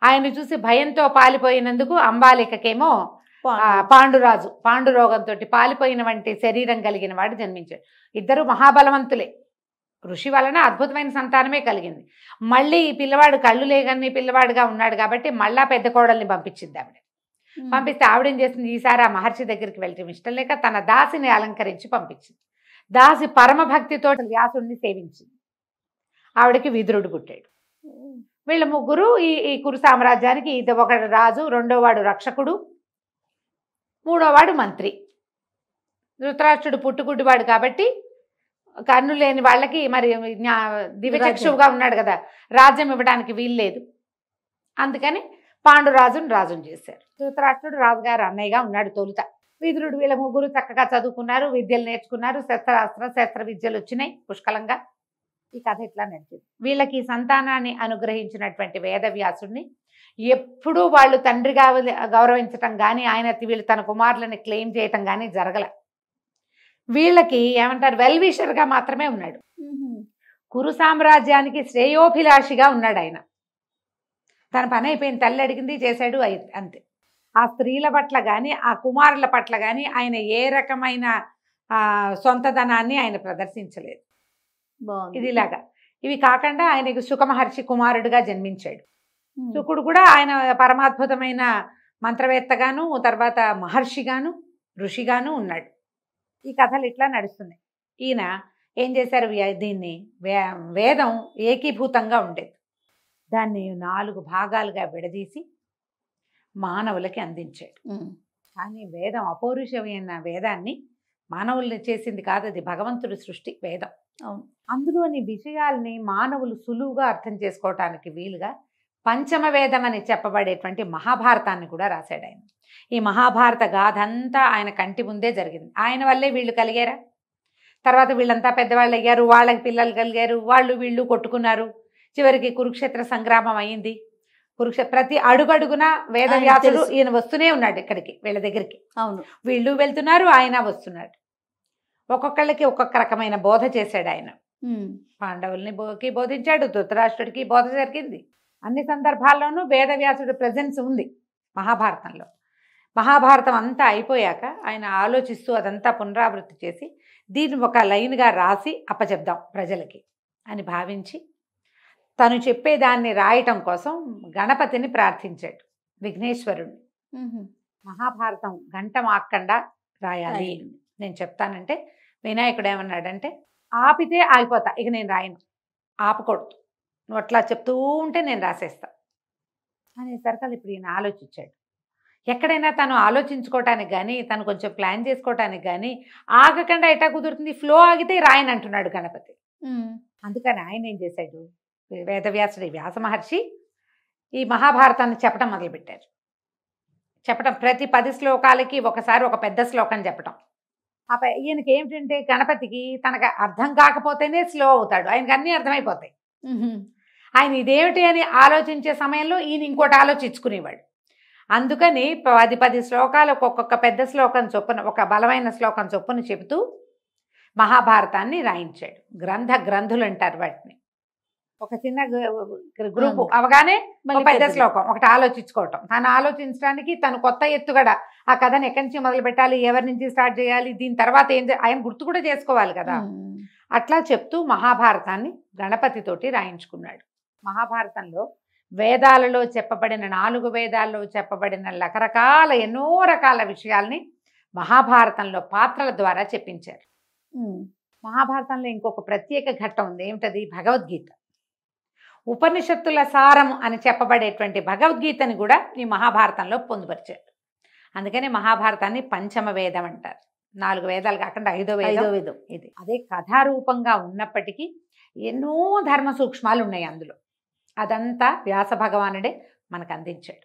ఆయన చూసి భయంతో పాలిపోయినందుకు అంబాలికకేమో పాండురాజు పాండురోగంతో పాలిపోయిన వంటి శరీరం కలిగిన వాడు జన్మించాడు. ఇద్దరు మహాబలవంతులే. ఋషి వలన అద్భుతమైన సంతానమే కలిగింది. మళ్ళీ ఈ పిల్లవాడు కళ్ళు లేగని పిల్లవాడుగా ఉన్నాడు కాబట్టి మళ్ళా పెద్ద కోడల్ని పంపించింది ఆవిడ. పంపిస్తే ఆవిడేం చేసింది, ఈసారి ఆ మహర్షి దగ్గరికి వెళ్ళటం ఇష్టం లేక తన దాసిని అలంకరించి పంపించింది. దాసి పరమభక్తితో వ్యాసుడిని సేవించింది. ఆవిడకి విదురుడు పుట్టాడు. వీళ్ళ ముగ్గురు ఈ కురు సామ్రాజ్యానికి, ఒకడు రాజు, 2వ వాడు రక్షకుడు, 3వ వాడు మంత్రి. ధృతరాష్ట్రుడు పుట్టుగుడ్డివాడు కాబట్టి కన్ను లేని వాళ్ళకి మరి దివ్యచక్షువుగా ఉన్నాడు కదా, రాజ్యం ఇవ్వడానికి వీల్లేదు. అందుకని పాండురాజును రాజును చేశారు. ధృతరాష్ట్రుడు రాజుగారు అన్నయ్యగా ఉన్నాడు తొలుత. విదురుడు. వీళ్ళ ముగ్గురు చక్కగా చదువుకున్నారు, విద్యలు నేర్చుకున్నారు, శస్త్ర విద్యలు వచ్చినాయి పుష్కలంగా. ఈ కథ ఇట్లా నడిచింది. వీళ్ళకి సంతానాన్ని అనుగ్రహించినటువంటి వేదవ్యాసుడిని ఎప్పుడూ వాళ్ళు తండ్రిగా గౌరవించటం కానీ, వీళ్ళు తన కుమారులని క్లెయిమ్ చేయటం కానీ జరగల. వీళ్ళకి ఏమంటారు, వెల్విషర్గా మాత్రమే ఉన్నాడు. కురు సామ్రాజ్యానికి శ్రేయోభిలాషిగా ఉన్నాడు ఆయన. తన పని అయిపోయింది, తల్లి అడిగింది చేశాడు, అంతే. ఆ స్త్రీల పట్ల కానీ, ఆ కుమారుల పట్ల కానీ ఆయన ఏ రకమైన సొంతధనాన్ని ఆయన ప్రదర్శించలేదు. ఇది ఇలాగా. ఇవి కాకుండా ఆయనకు సుఖమహర్షి కుమారుడుగా జన్మించాడు. శుకుడు కూడా ఆయన పరమాద్భుతమైన మంత్రవేత్తగాను, తర్వాత మహర్షిగాను, ఋషిగాను ఉన్నాడు. ఈ కథలు ఇట్లా నడుస్తున్నాయి. ఈయన ఏం చేశారు, దీన్ని వేదం ఏకీభూతంగా ఉండేది, దాన్ని 4 భాగాలుగా విడదీసి మానవులకి అందించాడు. కానీ వేదం అపౌరుషమైన వేదాన్ని మానవుల్ని చేసింది కాదు, అది భగవంతుడి సృష్టి వేదం. అందులోని విషయాల్ని మానవులు సులువుగా అర్థం చేసుకోవటానికి వీలుగా పంచమ వేదం అని చెప్పబడేటువంటి మహాభారతాన్ని కూడా రాశాడు ఆయన. ఈ మహాభారత గాథ అంతా ఆయన కంటి ముందే జరిగింది. ఆయన వల్లే వీళ్ళు కలిగారా, తర్వాత వీళ్ళంతా పెద్దవాళ్ళు అయ్యారు, వాళ్ళకి పిల్లలు కలిగారు, వాళ్ళు వీళ్ళు కొట్టుకున్నారు, చివరికి కురుక్షేత్ర సంగ్రామం అయింది. ప్రతి అడుగడుగున వేదవ్యాసుడు ఈయన వస్తూనే ఉన్నాడు ఇక్కడికి, వీళ్ళ దగ్గరికి. అవును, వీళ్ళు వెళ్తున్నారు, ఆయన వస్తున్నాడు. ఒక్కొక్కళ్ళకి ఒక్కొక్క రకమైన బోధ చేశాడు ఆయన. పాండవుల్ని బోధించాడు, ధృతరాష్ట్రుడికి బోధ జరిగింది. అన్ని సందర్భాల్లోనూ వేదవ్యాసుడి ప్రెజెన్స్ ఉంది మహాభారతంలో. మహాభారతం అంతా అయిపోయాక ఆయన ఆలోచిస్తూ అదంతా పునరావృత్తి చేసి దీన్ని ఒక లైన్గా రాసి అప్పచెప్దాం ప్రజలకి అని భావించి తను చెప్పేదాన్ని రాయటం కోసం గణపతిని ప్రార్థించాడు, విఘ్నేశ్వరుణ్ణి. మహాభారతం గంట మాక్కండా రాయాలి నేను చెప్తానంటే వినాయకుడు ఏమన్నాడంటే, ఆపితే ఆగిపోతా, ఇక నేను రాయను, ఆపకూడదు, నువ్వు అట్లా చెప్తూ ఉంటే నేను రాసేస్తా అనేసరికి ఇప్పుడు ఈయన ఆలోచించాడు. ఎక్కడైనా తను ఆలోచించుకోవటానికి కానీ తను కొంచెం ప్లాన్ చేసుకోవటానికి కానీ ఆగకుండా ఎటా కుదురుతుంది, ఫ్లో ఆగితే రాయని అంటున్నాడు గణపతి. అందుకని ఆయన ఏం చేశాడు, వేదవ్యాసుడి వ్యాస మహర్షి ఈ మహాభారతాన్ని చెప్పడం మొదలుపెట్టారు. చెప్పటం ప్రతి 10 శ్లోకాలకి ఒకసారి ఒక పెద్ద శ్లోకం చెప్పటం. ఈయనకి ఏమిటంటే గణపతికి తనకు అర్థం కాకపోతేనే స్లో అవుతాడు, ఆయనకి అన్నీ అర్థమైపోతాయి. ఆయన ఇదేమిటి అని ఆలోచించే సమయంలో ఈయన ఇంకోటి ఆలోచించుకునేవాడు. అందుకని 10 శ్లోకాలకు ఒక్కొక్క పెద్ద శ్లోకం చొప్పున, ఒక బలమైన శ్లోకం చొప్పున చెబుతూ మహాభారతాన్ని రాయించాడు. గ్రంథులు అంటారు వాటిని. ఒక చిన్న గ్రూపు అవగానే ఒక పెద్ద శ్లోకం ఒకటి ఆలోచించుకోవటం, తను ఆలోచించడానికి తను కొత్త ఎత్తుగడ ఆ కథను ఎక్కడి నుంచి మొదలు పెట్టాలి, ఎవరి నుంచి స్టార్ట్ చేయాలి, దీని తర్వాత ఏం ఆయన గుర్తు కూడా చేసుకోవాలి కదా. అట్లా చెప్తూ మహాభారతాన్ని గణపతితోటి రాయించుకున్నాడు. మహాభారతంలో వేదాలలో చెప్పబడిన 4 వేదాల్లో చెప్పబడిన రకరకాల ఎన్నో రకాల విషయాల్ని మహాభారతంలో పాత్రల ద్వారా చెప్పించారు. మహాభారతంలో ఇంకొక ప్రత్యేక ఘట్టం ఉంది, ఏమిటది, భగవద్గీత. ఉపనిషత్తుల సారం అని చెప్పబడేటువంటి భగవద్గీతని కూడా ఈ మహాభారతంలో పొందుపరిచారు. అందుకని మహాభారతాన్ని పంచమ వేదం అంటారు. 4 వేదాలు కాకుండా 5వ వేదం ఇది. అదే కథారూపంగా ఉన్నప్పటికీ ఎన్నో ధర్మ సూక్ష్మాలు ఉన్నాయి అందులో. అదంతా వ్యాస భగవానుడే మనకు అందించాడు.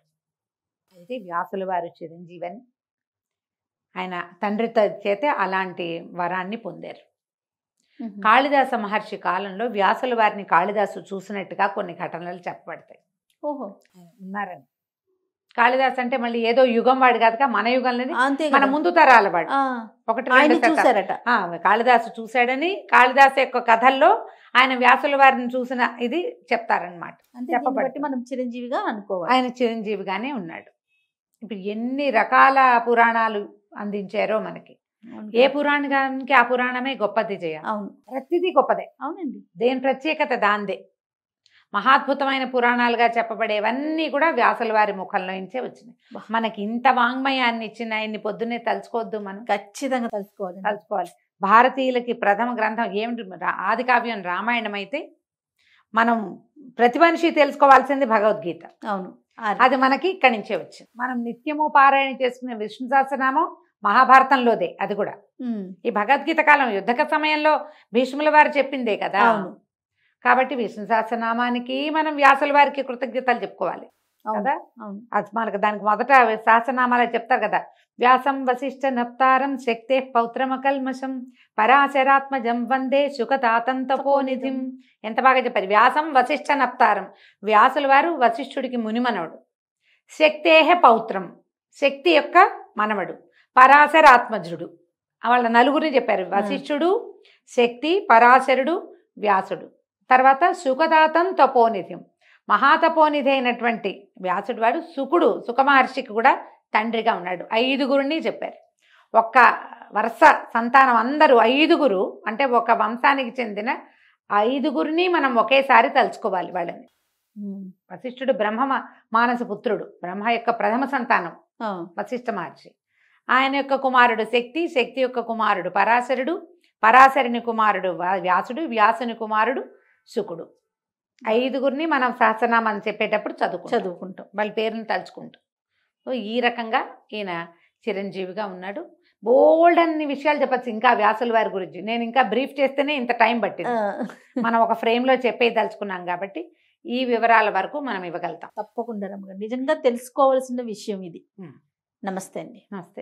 అయితే వ్యాసుల వారు చిరంజీవని, ఆయన తండ్రి చేతే అలాంటి వరాన్ని పొందారు. కాళిదాస మహర్షి కాలంలో వ్యాసుల వారిని కాళిదాసు చూసినట్టుగా కొన్ని ఘటనలు చెప్పబడతాయి. ఓహో, ఉన్నారని. కాళిదాస్ అంటే మళ్ళీ ఏదో యుగం వాడు కాదుగా, మన యుగంలోని మన ముందు తరాల వాడు. చూసారట కాళిదాసు చూశాడని కాళిదాసు యొక్క కథల్లో ఆయన వ్యాసుల వారిని చూసిన ఇది చెప్తారనమాట. చెప్పబట్టి మనం చిరంజీవిగా అనుకోవాలి. ఆయన చిరంజీవిగానే ఉన్నాడు. ఇప్పుడు ఎన్ని రకాల పురాణాలు అందించారో మనకి. ఏ పురాణానికి ఆ పురాణమే గొప్పది చేయ. అవును, ప్రతిదీ గొప్పదే. అవునండి, దేని ప్రత్యేకత దాందే. మహాద్భుతమైన పురాణాలుగా చెప్పబడేవన్నీ కూడా వ్యాసుల వారి ముఖంలో నుంచే వచ్చినాయి. మనకి ఇంత వాంగ్మయాన్ని ఇచ్చిన ఆయన్ని పొద్దున్నే తలుచుకోవద్దు, మనం ఖచ్చితంగా తలుచుకోవాలి. భారతీయులకి ప్రథమ గ్రంథం ఏమిటి, ఆది కావ్యం రామాయణం అయితే మనం ప్రతి మనిషి తెలుసుకోవాల్సింది భగవద్గీత. అవును, అది మనకి ఇక్కడి నుంచే వచ్చింది. మనం నిత్యము పారాయణ చేసుకునే విష్ణు సహస్రనామం మహాభారతంలోదే. అది కూడా ఈ భగవద్గీత కాలం యుద్ధక సమయంలో భీష్ముల వారు చెప్పిందే కదా. కాబట్టి విష్ణు సహస్రనామానికి మనం వ్యాసుల వారికి కృతజ్ఞతలు చెప్పుకోవాలి కదా. అది మనకు దానికి మొదట సహస్రనామాలు చెప్తారు కదా, వ్యాసం వశిష్ఠ నప్తారం శక్తే పౌత్రమకల్మషం పరాశరాత్మజం వందే శుకతాతం తపోనిధిం. ఎంత బాగా చెప్పారు. వ్యాసం వశిష్ఠ నప్తారం, వ్యాసుల వారు వశిష్ఠుడికి మునిమనవుడు. శక్తేహ పౌత్రం, శక్తి యొక్క మనవడు. పరాశరాత్మజుడు, వాళ్ళ నలుగురిని చెప్పారు. వశిష్ఠుడు, శక్తి, పరాశరుడు, వ్యాసుడు. తర్వాత సుఖదాతం తపోనిధిం, మహాతపోనిధి అయినటువంటి వ్యాసుడు వాడు సుకుడు, సుఖమహర్షికి కూడా తండ్రిగా ఉన్నాడు. 5గురిని చెప్పారు. ఒక్క వరుస సంతానం అందరూ 5గురు అంటే ఒక వంశానికి చెందిన 5గురిని మనం ఒకేసారి తలుచుకోవాలి వాళ్ళని. వశిష్ఠుడు బ్రహ్మ మానస పుత్రుడు, బ్రహ్మ యొక్క ప్రథమ సంతానం వశిష్ఠ మహర్షి. ఆయన యొక్క కుమారుడు శక్తి, శక్తి యొక్క కుమారుడు పరాశరుడు, పరాశరుని కుమారుడు వ్యాసుడు, వ్యాసుని కుమారుడు శుకుడు. 5గురిని మనం సహస్రనామాన్ని చెప్పేటప్పుడు చదువుకుంటాం, వాళ్ళ పేరుని తలుచుకుంటాం. సో ఈ రకంగా ఈయన చిరంజీవిగా ఉన్నాడు. బోల్డ్ అన్ని విషయాలు చెప్పచ్చు ఇంకా వ్యాసుల వారి గురించి. నేను ఇంకా బ్రీఫ్ చేస్తేనే ఇంత టైం పట్టింది. మనం ఒక ఫ్రేమ్లో చెప్పేదలుచుకున్నాం కాబట్టి ఈ వివరాల వరకు మనం ఇవ్వగలుగుతాం. తప్పకుండా రమ్మగారు, నిజంగా తెలుసుకోవాల్సిన విషయం ఇది. నమస్తే అండి. నమస్తే.